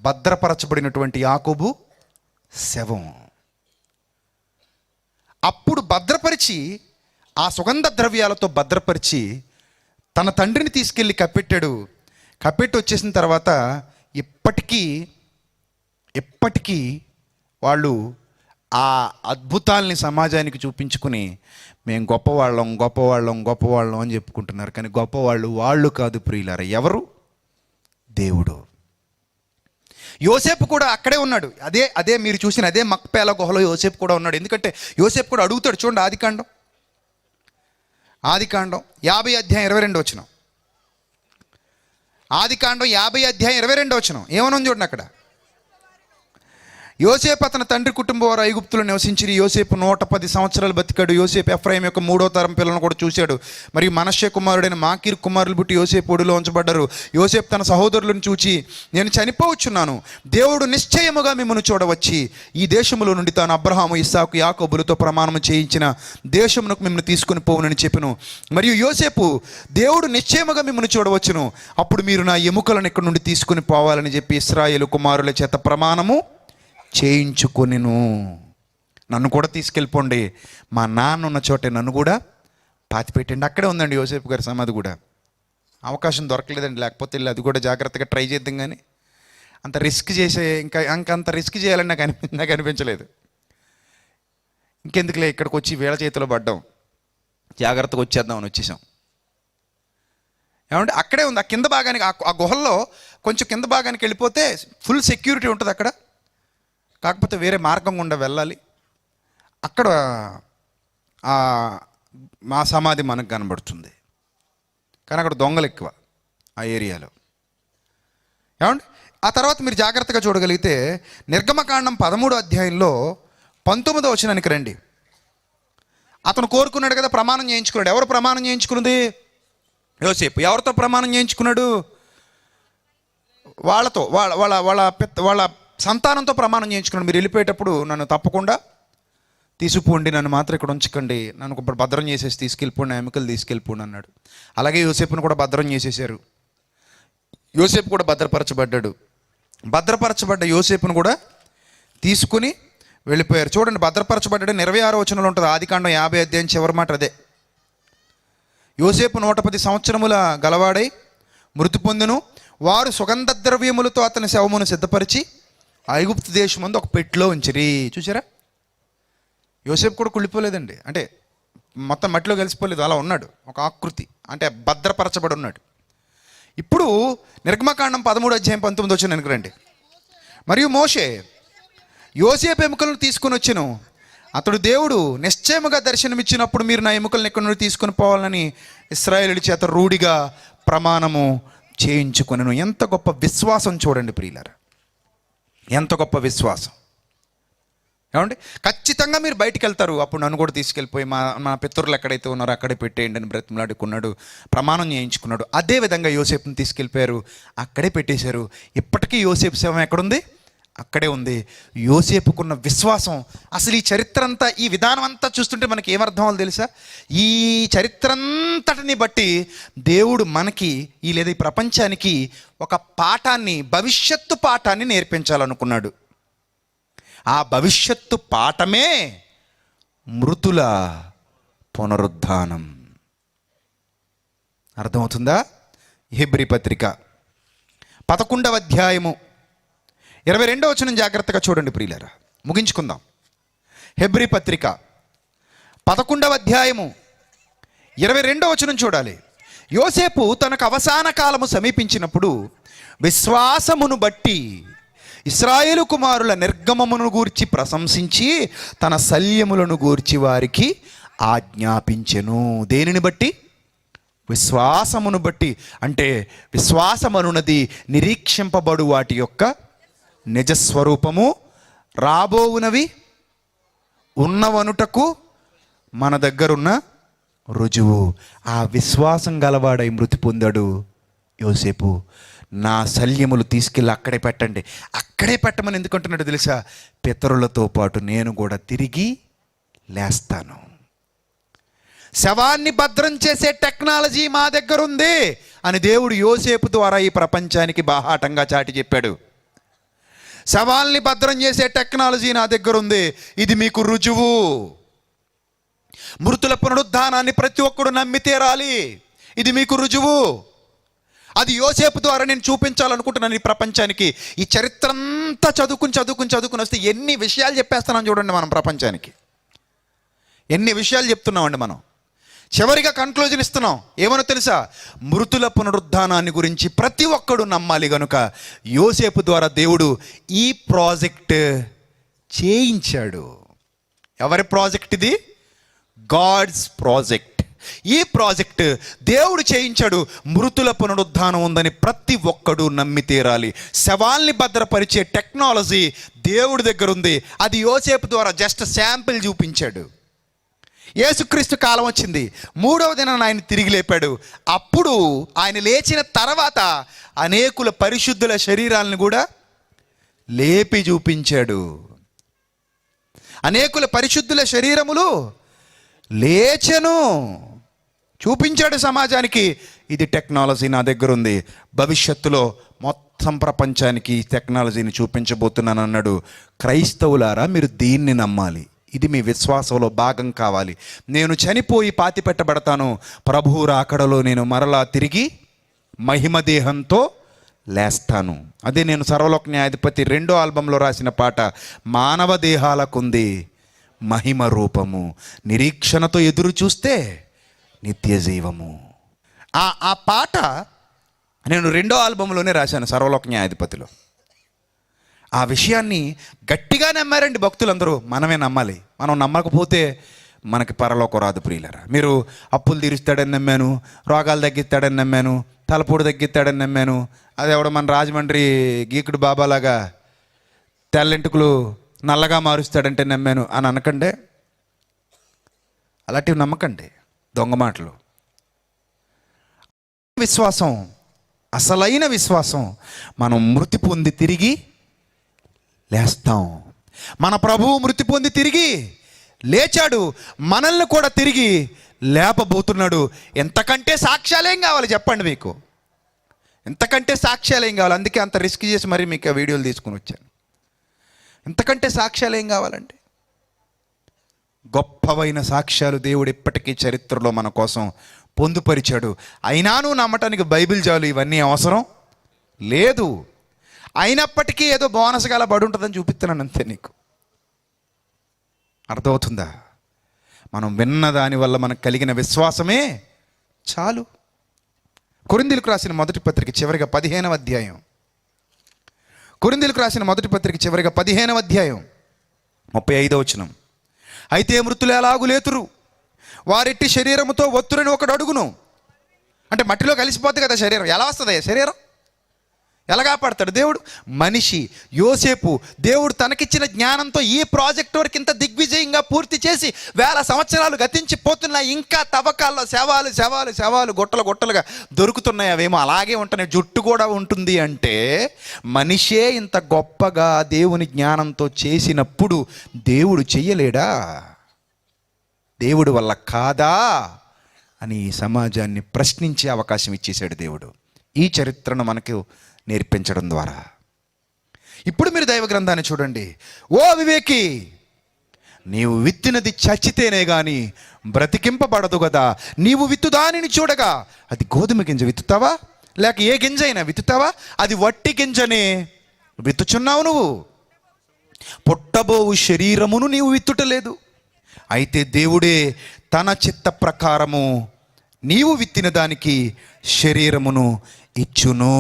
భద్రపరచబడినటువంటి యాకోబు శవం. అప్పుడు భద్రపరిచి ఆ సుగంధ ద్రవ్యాలతో భద్రపరిచి తన తండ్రిని తీసుకెళ్ళి కప్పెట్టాడు. కప్పెట్టి వచ్చేసిన తర్వాత ఎప్పటికీ వాళ్ళు ఆ అద్భుతాల్ని సమాజానికి చూపించుకుని మేము గొప్పవాళ్ళం అని చెప్పుకుంటున్నారు. కానీ గొప్పవాళ్ళు వాళ్ళు కాదు ప్రియులారా. ఎవరు? దేవుడు. యోసేపు కూడా అక్కడే ఉన్నాడు. అదే మీరు చూసిన అదే మక్పేల గుహలో యోసేపు కూడా ఉన్నాడు. ఎందుకంటే యోసేపు కూడా అడుగుతాడు. చూడండి, ఆదికాండం 50:22 ఆదికాండం 50:22 ఏమన్నా చూడండి అక్కడ. యోసేపు అతని తండ్రి కుటుంబం వారు ఐగుప్తులో నివసించి యోసేపు 110 సంవత్సరాలు బతికాడు. యోసేపు ఎఫ్రాయిం యొక్క 3వ తరం పిల్లలను కూడా చూశాడు. మరియు మనష్షే కుమారుడైన మాకీర్ కుమారులు పుట్టి యోసేపు ఒడిలో ఉంచబడ్డారు. యోసేపు తన సహోదరులను చూచి, నేను చనిపోవచ్చున్నాను, దేవుడు నిశ్చయముగా మిమ్మల్ని చూడవచ్చి ఈ దేశములో నుండి తాను అబ్రహాము, ఇస్సాకు, యాకోబులతో ప్రమాణము చేయించిన దేశమునకు మిమ్మల్ని తీసుకుని పోవునని చెప్పెను. మరియు యోసేపు, దేవుడు నిశ్చయముగా మిమ్మల్ని చూడవచ్చును, అప్పుడు మీరు నా ఎముకలను ఇక్కడ నుండి తీసుకుని పోవాలని చెప్పి ఇశ్రాయేలు కుమారుల చేత ప్రమాణము చేయించుకొనెను. నన్ను కూడా తీసుకెళ్ళిపోండి, మా నాన్న ఉన్న చోటే నన్ను కూడా పాతిపెట్టండి. అక్కడే ఉందండి యోసేపు గారి సమాధి కూడా. అవకాశం దొరకలేదండి, లేకపోతే వెళ్ళి అది కూడా జాగ్రత్తగా ట్రై చేద్దాం. కానీ అంత రిస్క్ చేసే అంత రిస్క్ చేయాలని నాకు అనిపించలేదు. ఇంకెందుకులే ఇక్కడికి వచ్చి వీళ్ళ చేతిలో పడ్డాం, జాగ్రత్తగా వచ్చేద్దామని వచ్చేసాం. ఏమంటే అక్కడే ఉంది, ఆ కింద భాగానికి, ఆ గుహల్లో కొంచెం కింద భాగానికి వెళ్ళిపోతే ఫుల్ సెక్యూరిటీ ఉంటుంది అక్కడ. కాకపోతే వేరే మార్గం గుండా వెళ్ళాలి. అక్కడ మా సమాధి మనకు కనబడుతుంది. కానీ అక్కడ దొంగలు ఎక్కువ ఆ ఏరియాలో. ఏమండి ఆ తర్వాత మీరు జాగ్రత్తగా చూడగలిగితే నిర్గమకాండం 13వ అధ్యాయంలో 19వ వచనానికి రండి. అతను కోరుకున్నాడు కదా, ప్రమాణం చేయించుకున్నాడు. ఎవరు ప్రమాణం చేయించుకున్నది? యోసేపు. ఎవరితో ప్రమాణం చేయించుకున్నాడు? వాళ్ళతో, వాళ్ళ సంతానంతో ప్రమాణం చేయించుకున్నాడు. మీరు వెళ్ళిపోయేటప్పుడు నన్ను తప్పకుండా తీసుకుపోండి, నన్ను మాత్రం ఇక్కడ ఉంచకండి, నన్ను ఇప్పుడు భద్రం చేసేసి తీసుకెళ్ళిపోండి, ఎముకలు తీసుకెళ్ళిపోండి అన్నాడు. అలాగే యోసేపును కూడా భద్రం చేసేసారు. యోసేపు కూడా భద్రపరచబడ్డాడు. భద్రపరచబడ్డ యోసేపును కూడా తీసుకుని వెళ్ళిపోయారు. చూడండి, భద్రపరచబడ్డాడు 26వ వచనంలో ఉంటుంది. ఆదికాండం 50 అధ్యాయం చివరి మాట అదే. యోసేపు 110 సంవత్సరముల గలవాడై మృతి పొందెను. వారు సుగంధ ద్రవ్యములతో అతని శవమును సిద్ధపరిచి ఐగుప్తు దేశమందు ఒక పెట్టెలో ఉంచిరి. చూసారా, యోసేపు కూడా కుళ్ళిపోలేదండి, అంటే మొత్తం మట్టిలో కలిసిపోలేదు, అలా ఉన్నాడు, ఒక ఆకృతి, అంటే భద్రపరచబడి ఉన్నాడు. ఇప్పుడు నిర్గమకాండం 13:19 వెనకరండి. మరియు మోషే యోసేపు ఎముకలను తీసుకుని వచ్చెను. అతడు దేవుడు నిశ్చయముగా దర్శనమిచ్చినప్పుడు మీరు నా ఎముకలను ఎక్కడి నుండి తీసుకుని పోవాలని ఇశ్రాయేలు చేత రూఢిగా ప్రమాణము చేయించుకొనెను. ఎంత గొప్ప విశ్వాసం చూడండి ప్రియులారా, ఎంత గొప్ప విశ్వాసం. ఏమండి, ఖచ్చితంగా మీరు బయటికి వెళ్తారు, అప్పుడు నన్ను కూడా తీసుకెళ్ళిపోయి మా పితరులు ఎక్కడైతే ఉన్నారో అక్కడే పెట్టేయండి అని బ్రతిమలాడుకున్నాడు, ప్రమాణం చేయించుకున్నాడు. అదేవిధంగా యోసేపుని తీసుకెళ్ళిపోయారు, అక్కడే పెట్టేశారు. ఇప్పటికీ యోసేపు శవం ఎక్కడుంది? అక్కడే ఉంది. యోసేపుకున్న విశ్వాసం, అసలు ఈ చరిత్ర అంతా, ఈ విధానం అంతా చూస్తుంటే మనకి ఏమర్థం అవ్వాలి తెలుసా? ఈ చరిత్ర అంతటిని బట్టి దేవుడు మనకి లేదా ఈ ప్రపంచానికి ఒక పాఠాన్ని, భవిష్యత్తు పాఠాన్ని నేర్పించాలనుకున్నాడు. ఆ భవిష్యత్తు పాఠమే మృతుల పునరుద్ధానం. అర్థమవుతుందా? హెబ్రీ పత్రిక 11వ అధ్యాయము 22వ వచనం జాగ్రత్తగా చూడండి ప్రియులారా, ముగించుకుందాం. హెబ్రీ పత్రిక 11వ అధ్యాయము 22వ వచనం చూడాలి. యోసేపు తనకు అవసాన కాలము సమీపించినప్పుడు విశ్వాసమును బట్టి ఇశ్రాయేలు కుమారుల నిర్గమమును గూర్చి ప్రశంసించి తన శల్యములను గూర్చి వారికి ఆజ్ఞాపించెను. దేనిని బట్టి? విశ్వాసమును బట్టి. అంటే విశ్వాసమనున్నది నిరీక్షింపబడు వాటి యొక్క నిజస్వరూపము, రాబోవునవి ఉన్నవనుటకు మన దగ్గరున్న రుజువు. ఆ విశ్వాసం గలవాడై మృతి పొందాడు యోసేపు. నా శల్యములు తీసుకెళ్ళి అక్కడే పెట్టండి. అక్కడే పెట్టమని ఎందుకంటున్నాడు తెలుసా? పితరులతో పాటు నేను కూడా తిరిగి లేస్తాను. శవాన్ని భద్రం చేసే టెక్నాలజీ మా దగ్గర ఉంది అని దేవుడు యోసేపు ద్వారా ఈ ప్రపంచానికి బాహాటంగా చాటి చెప్పాడు. శవాల్ని భద్రం చేసే టెక్నాలజీ నా దగ్గర ఉంది, ఇది మీకు రుజువు. మృతుల పునరుద్ధానాన్ని ప్రతి ఒక్కడు నమ్మి తీరాలి, ఇది మీకు రుజువు. అది యోసేపు ద్వారా నేను చూపించాలనుకుంటున్నాను ఈ ప్రపంచానికి. ఈ చరిత్ర అంతా చదువుకుని వస్తే ఎన్ని విషయాలు చెప్పేస్తున్నాం చూడండి మనం ప్రపంచానికి. ఎన్ని విషయాలు చెప్తున్నామండి మనం. చివరిగా కన్క్లూజన్ ఇస్తున్నాం. ఏమనో తెలుసా? మృతుల పునరుద్ధానాన్ని గురించి ప్రతి ఒక్కడు నమ్మాలి గనుక యోసేపు ద్వారా దేవుడు ఈ ప్రాజెక్ట్ చేయించాడు. ఎవరి ప్రాజెక్ట్ ఇది? God's project. ఈ ప్రాజెక్ట్ దేవుడు చేయించాడు. మృతుల పునరుద్ధానం ఉందని ప్రతి ఒక్కడు నమ్మి తీరాలి. శవాల్ని భద్రపరిచే టెక్నాలజీ దేవుడి దగ్గర ఉంది. అది యోసేపు ద్వారా జస్ట్ శాంపిల్ చూపించాడు. యేసుక్రీస్తు కాలం వచ్చింది, 3వ దినాన ఆయన తిరిగి లేపాడు. అప్పుడు ఆయన లేచిన తర్వాత అనేకుల పరిశుద్ధుల శరీరాలను కూడా లేపి చూపించాడు. అనేకుల పరిశుద్ధుల శరీరములు లేచెను, చూపించాడు సమాజానికి. ఇది టెక్నాలజీ నా దగ్గర ఉంది, భవిష్యత్తులో మొత్తం ప్రపంచానికి ఈ టెక్నాలజీని చూపించబోతున్నాను అన్నాడు. క్రైస్తవులారా, మీరు దీన్ని నమ్మాలి. ఇది మీ విశ్వాసంలో భాగం కావాలి. నేను చనిపోయి పాతి పెట్టబడతాను, ప్రభువు రాకడలో నేను మరలా తిరిగి మహిమ దేహంతో లేస్తాను. అదే నేను సర్వలోక న్యాయాధిపతి 2వ ఆల్బంలో రాసిన పాట. మానవ దేహాలకుంది మహిమ రూపము, నిరీక్షణతో ఎదురు చూస్తే నిత్య జీవము. ఆ పాట నేను 2వ ఆల్బంలోనే రాశాను, సర్వలోక న్యాయాధిపతిలో. ఆ విషయాన్ని గట్టిగా నమ్మారండి భక్తులందరూ. మనమే నమ్మాలి. మనం నమ్మకపోతే మనకి పరలోకం రాదు ప్రియులారా. మీరు అప్పులు తీరుస్తాడని నమ్మాను, రోగాలు తగ్గిస్తాడని నమ్మాను, తలపూడి తగ్గిస్తాడని నమ్మాను, అదెవడో మన రాజమండ్రి గీకుడు బాబాలాగా తెల్లెంటుకులు నల్లగా మారుస్తాడంటే నమ్మాను అని అనకండి. అలాంటివి నమ్మకండి, దొంగ మాటలు. విశ్వాసం, అసలైన విశ్వాసం, మనం మృతి పొంది తిరిగి లేస్తాం. మన ప్రభువు మృతి పొంది తిరిగి లేచాడు, మనల్ని కూడా తిరిగి లేపబోతున్నాడు. ఎంతకంటే సాక్ష్యాలేం కావాలి చెప్పండి మీకు? ఎంతకంటే సాక్ష్యాలేం కావాలి? అందుకే అంత రిస్క్ చేసి మరి మీకు ఆ వీడియోలు తీసుకుని వచ్చాను. ఎంతకంటే సాక్ష్యాలు ఏం కావాలండి? గొప్పవైన సాక్ష్యాలు దేవుడు ఇప్పటికీ చరిత్రలో మన కోసం పొందుపరిచాడు. అయినా నువ్వు నమ్మటానికి బైబిల్ చాలు, ఇవన్నీ అవసరం లేదు. అయినప్పటికీ ఏదో బోనస్గా అలా పడి ఉంటుందని చూపిస్తున్నాను అంతే. నీకు అర్థమవుతుందా? మనం విన్న దానివల్ల మనకు కలిగిన విశ్వాసమే చాలు. కొరింథీయులకు రాసిన మొదటి పత్రిక చివరిగా 15వ అధ్యాయం. కొరింథీయులకు రాసిన మొదటి పత్రిక చివరిగా 15వ అధ్యాయం 35వ వచనం. అయితే మృతులు ఎలాగు లేతురు, వారెట్టి శరీరముతో ఒత్తురని ఒకడు అడుగును. అంటే మట్టిలో కలిసిపోతుంది కదా శరీరం. ఎలా వస్తుంది శరీరం? ఎలా కాపాడతాడు దేవుడు? మనిషి యోసేపు దేవుడు తనకిచ్చిన జ్ఞానంతో ఈ ప్రాజెక్ట్ వరకు ఇంత దిగ్విజయంగా పూర్తి చేసి 1000 సంవత్సరాలు గతించిపోతున్నాయి. ఇంకా తవ్వకాల్లో శవాలు గుట్టలుగా దొరుకుతున్నాయి. అవేమో అలాగే ఉంటున్నాయి. జుట్టు కూడా ఉంటుంది. అంటే మనిషే ఇంత గొప్పగా దేవుని జ్ఞానంతో చేసినప్పుడు దేవుడు చెయ్యలేడా? దేవుడు వల్ల కాదా అని ఈ సమాజాన్ని ప్రశ్నించే అవకాశం ఇచ్చేశాడు దేవుడు ఈ చరిత్రను మనకు నేర్పించడం ద్వారా. ఇప్పుడు మీరు దైవ గ్రంథాన్ని చూడండి. ఓ వివేకి, నీవు విత్తినది చచ్చితేనే గాని బ్రతికింపబడదు కదా. నీవు విత్తు దానిని చూడగా అది గోధుమ గింజ విత్తుతావా, లేక ఏ గింజ అయినా విత్తుతావా? అది వట్టి గింజనే విత్తుచున్నావు. నువ్వు పుట్టబోవు శరీరమును నీవు విత్తుటలేదు. అయితే దేవుడే తన చిత్త ప్రకారము నీవు విత్తిన దానికి శరీరమును ఇచ్చును.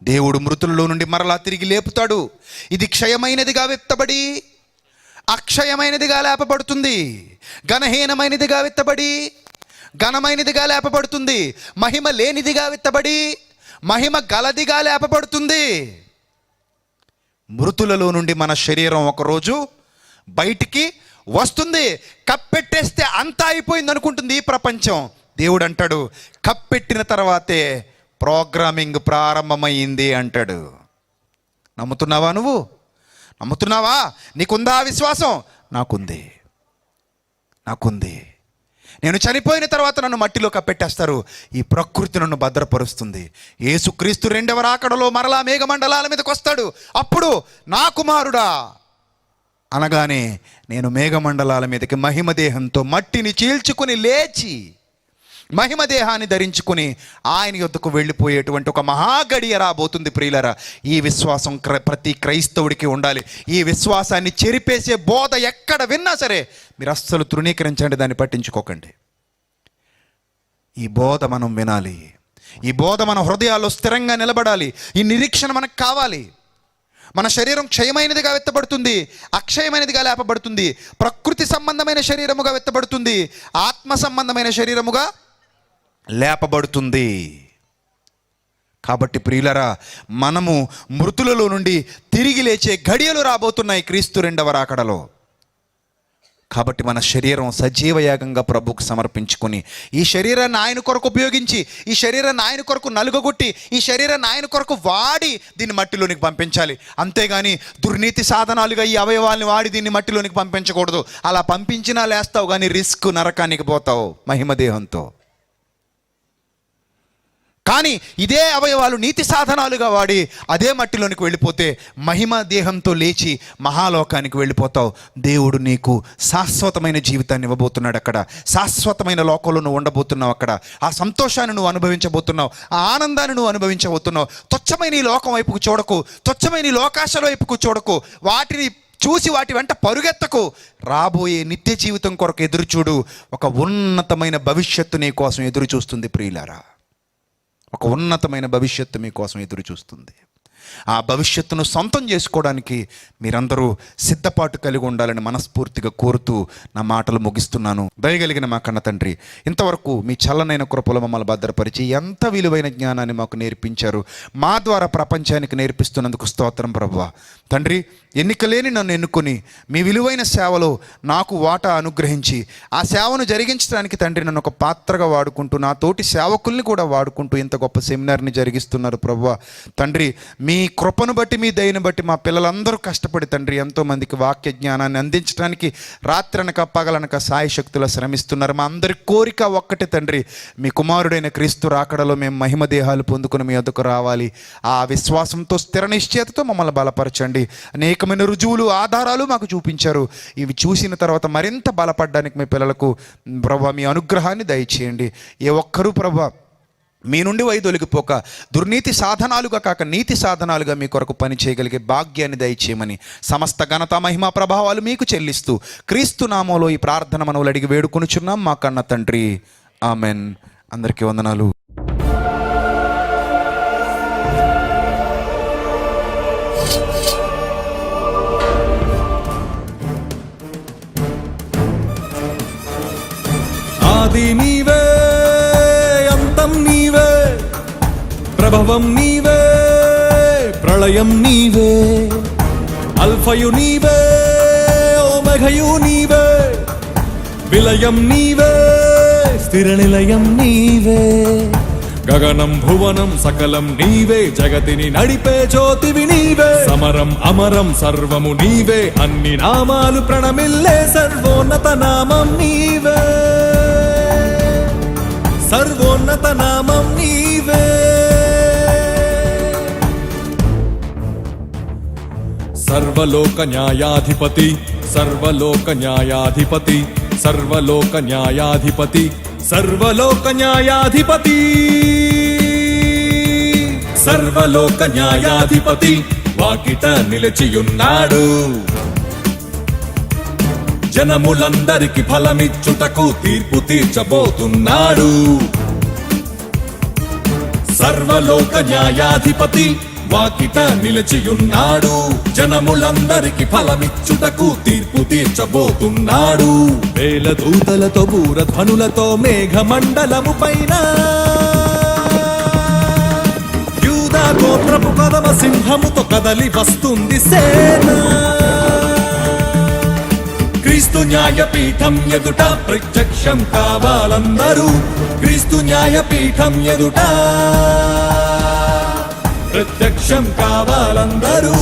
దేవుడు మృతులలో నుండి మరలా తిరిగి లేపుతాడు. ఇది క్షయమైనదిగా విత్తబడి అక్షయమైనదిగా లేపబడుతుంది. ఘనహీనమైనదిగా విత్తబడి ఘనమైనదిగా లేపబడుతుంది. మహిమ లేనిదిగా విత్తబడి మహిమ గలదిగా లేపబడుతుంది. మృతులలో నుండి మన శరీరం ఒకరోజు బయటికి వస్తుంది. కప్పెట్టేస్తే అంతా అయిపోయింది అనుకుంటుంది ఈ ప్రపంచం. దేవుడు అంటాడు, కప్పెట్టిన తర్వాతే ప్రోగ్రామింగ్ ప్రారంభమైంది అంటాడు. నమ్ముతున్నావా? నువ్వు నమ్ముతున్నావా? నీకుందా విశ్వాసం? నాకుంది. నేను చనిపోయిన తర్వాత నన్ను మట్టిలో కప్పెట్టేస్తారు. ఈ ప్రకృతి నన్ను భద్రపరుస్తుంది. యేసుక్రీస్తు 2వ రాకడలో మరలా మేఘమండలాల మీదకి వస్తాడు. అప్పుడు నా కుమారుడా అనగానే నేను మేఘమండలాల మీదకి మహిమదేహంతో మట్టిని చీల్చుకుని లేచి మహిమదేహాన్ని ధరించుకుని ఆయన యొద్దకు వెళ్ళిపోయేటువంటి ఒక మహాగడియ రాబోతుంది. ప్రియులరా, ఈ విశ్వాసం ప్రతి క్రైస్తవుడికి ఉండాలి. ఈ విశ్వాసాన్ని చెరిపేసే బోధ ఎక్కడ విన్నా సరే మీరు అస్సలు తృణీకరించండి, దాన్ని పట్టించుకోకండి. ఈ బోధ మనం వినాలి. ఈ బోధ మన హృదయాల్లో స్థిరంగా నిలబడాలి. ఈ నిరీక్షణ మనకు కావాలి. మన శరీరం క్షయమైనదిగా విత్తబడుతుంది, అక్షయమైనదిగా లేపబడుతుంది. ప్రకృతి సంబంధమైన శరీరముగా విత్తబడుతుంది, ఆత్మ సంబంధమైన శరీరముగా లేపబడుతుంది. కాబట్టి ప్రియులరా, మనము మృతులలో నుండి తిరిగి లేచే ఘడియలు రాబోతున్నాయి క్రీస్తు 2వ రాకడలో. కాబట్టి మన శరీరం సజీవయాగంగా ప్రభువుకు సమర్పించుకొని ఈ శరీరాన్ని ఆయన కొరకు ఉపయోగించి, ఈ శరీరాన్ని ఆయన కొరకు నలుగగొట్టి, ఈ శరీరాన్ని ఆయన కొరకు వాడి దీన్ని మట్టిలోనికి పంపించాలి. అంతేగాని దుర్నీతి సాధనాలుగా ఈ అవయవాల్ని వాడి దీన్ని మట్టిలోనికి పంపించకూడదు. అలా పంపించినా లేస్తావు, కానీ రిస్క్, నరకానికి పోతావు మహిమదేహంతో. కానీ ఇదే అవయవాలు నీతి సాధనాలుగా వాడి అదే మట్టిలోనికి వెళ్ళిపోతే మహిమ దేహంతో లేచి మహాలోకానికి వెళ్ళిపోతావు. దేవుడు నీకు శాశ్వతమైన జీవితాన్ని ఇవ్వబోతున్నాడు. అక్కడ శాశ్వతమైన లోకంలో నువ్వు ఉండబోతున్నావు. అక్కడ ఆ సంతోషాన్ని నువ్వు అనుభవించబోతున్నావు, ఆ ఆనందాన్ని నువ్వు అనుభవించబోతున్నావు. తుచ్చమైన ఈ లోకం వైపుకు చూడకు, తుచ్చమైన ఈ లోకాశల వైపుకు చూడకు, వాటిని చూసి వాటి వెంట పరుగెత్తకు. రాబోయే నిత్య జీవితం కొరకు ఎదురు చూడు. ఒక ఉన్నతమైన భవిష్యత్తు నీ కోసం ఎదురు చూస్తుంది ప్రియులారా. ఒక ఉన్నతమైన భవిష్యత్తు మీకోసం ఎదురు చూస్తుంది. ఆ భవిష్యత్తును సొంతం చేసుకోవడానికి మీరందరూ సిద్ధపాటు కలిగి ఉండాలని మనస్ఫూర్తిగా కోరుతూ నా మాటలు ముగిస్తున్నాను. దయగలిగిన మా కన్న తండ్రి, ఇంతవరకు మీ చల్లనైన కృపలో మమ్మల్ని భద్రపరిచి ఎంత విలువైన జ్ఞానాన్ని మాకు నేర్పించారు. మా ద్వారా ప్రపంచానికి నేర్పిస్తున్నందుకు స్తోత్రం ప్రభువా. తండ్రి, ఎన్నికలేని నన్ను ఎన్నుకొని మీ విలువైన సేవలో నాకు వాటా అనుగ్రహించి ఆ సేవను జరిగించడానికి తండ్రి నన్ను ఒక పాత్రగా వాడుకుంటూ, నా తోటి సేవకుల్ని కూడా వాడుకుంటూ ఇంత గొప్ప సెమినార్ని జరిగిస్తున్నారు ప్రభువా. తండ్రి, మీ కృపను బట్టి, మీ దయను బట్టి మా పిల్లలందరూ కష్టపడి తండ్రి ఎంతోమందికి వాక్య జ్ఞానాన్ని అందించడానికి రాత్రనక పగలనక సాయశక్తుల శ్రమిస్తున్నారు. మా అందరి కోరిక ఒక్కటే తండ్రి, మీ కుమారుడైన క్రీస్తు రాకడలో మేము మహిమ దేహాలు పొందుకుని మీ వద్దకు రావాలి. ఆ విశ్వాసంతో స్థిర నిశ్చయతతో మమ్మల్ని బలపరచండి. అనేకమైన రుజువులు, ఆధారాలు మాకు చూపించారు. ఇవి చూసిన తర్వాత మరింత బలపడడానికి మీ పిల్లలకు ప్రభా మీ అనుగ్రహాన్ని దయచేయండి. ఏ ఒక్కరూ ప్రభా మీ నుండి వైదొలిగిపోక దుర్నీతి సాధనాలుగా కాక నీతి సాధనాలుగా మీ కొరకు పని చేయగలిగే భాగ్యాన్ని దయచేయమని సమస్త ఘనత, మహిమ, ప్రభావాలు మీకు చెల్లిస్తూ క్రీస్తు నామంలో ఈ ప్రార్థన మనవులు అడిగి వేడుకొనుచున్నాం మా కన్న తండ్రి. ఆమెన్. అందరికీ వందనాలు. ఆది నీవే, అంతం నీవే, ప్రభవం నీవే, ప్రళయం నీవే, అల్ఫయు నీవే, ఓమెఘయు నీవే, విలయం నీవే, స్థిర నిలయం నీవే. గగనం భువనం సకలం నీవే, జగతిని నడిపే జ్యోతివి నీవే. సమరం అమరం సర్వము నీవే, అన్ని నామాలు ప్రణమిల్లే సర్వోన్నత నామం నీవే, సర్వోన్నత నామం నీవే. సర్వలోక న్యాయాధిపతి, సర్వలోక న్యాయాధిపతి, సర్వలోక న్యాయాధిపతి, సర్వలోక న్యాయాధిపతి, సర్వలోక న్యాయాధిపతి వాకిట నిలిచియున్నాడు. జనములందరికి ఫలమిచ్చుటకు తీర్పు తీర్చబోతున్నాడు. సర్వలోక న్యాయాధిపతి వాకిట నిలిచియున్నాడు. జనములందరికి ఫలమిచ్చుటకు తీర్పు తీర్చబోతున్నాడు. వేల దూతలతో బూరధ్వనులతో మేఘమండలము పైన యూదా గోత్రపు కదమ సింహముతో కదలి వస్తుంది సేన. క్రీస్తు న్యాయపీఠం ఎదుట ప్రత్యక్షం కావాలందరూ, క్రీస్తు న్యాయపీఠం ఎదుట ప్రత్యక్షం కావాలందరూ.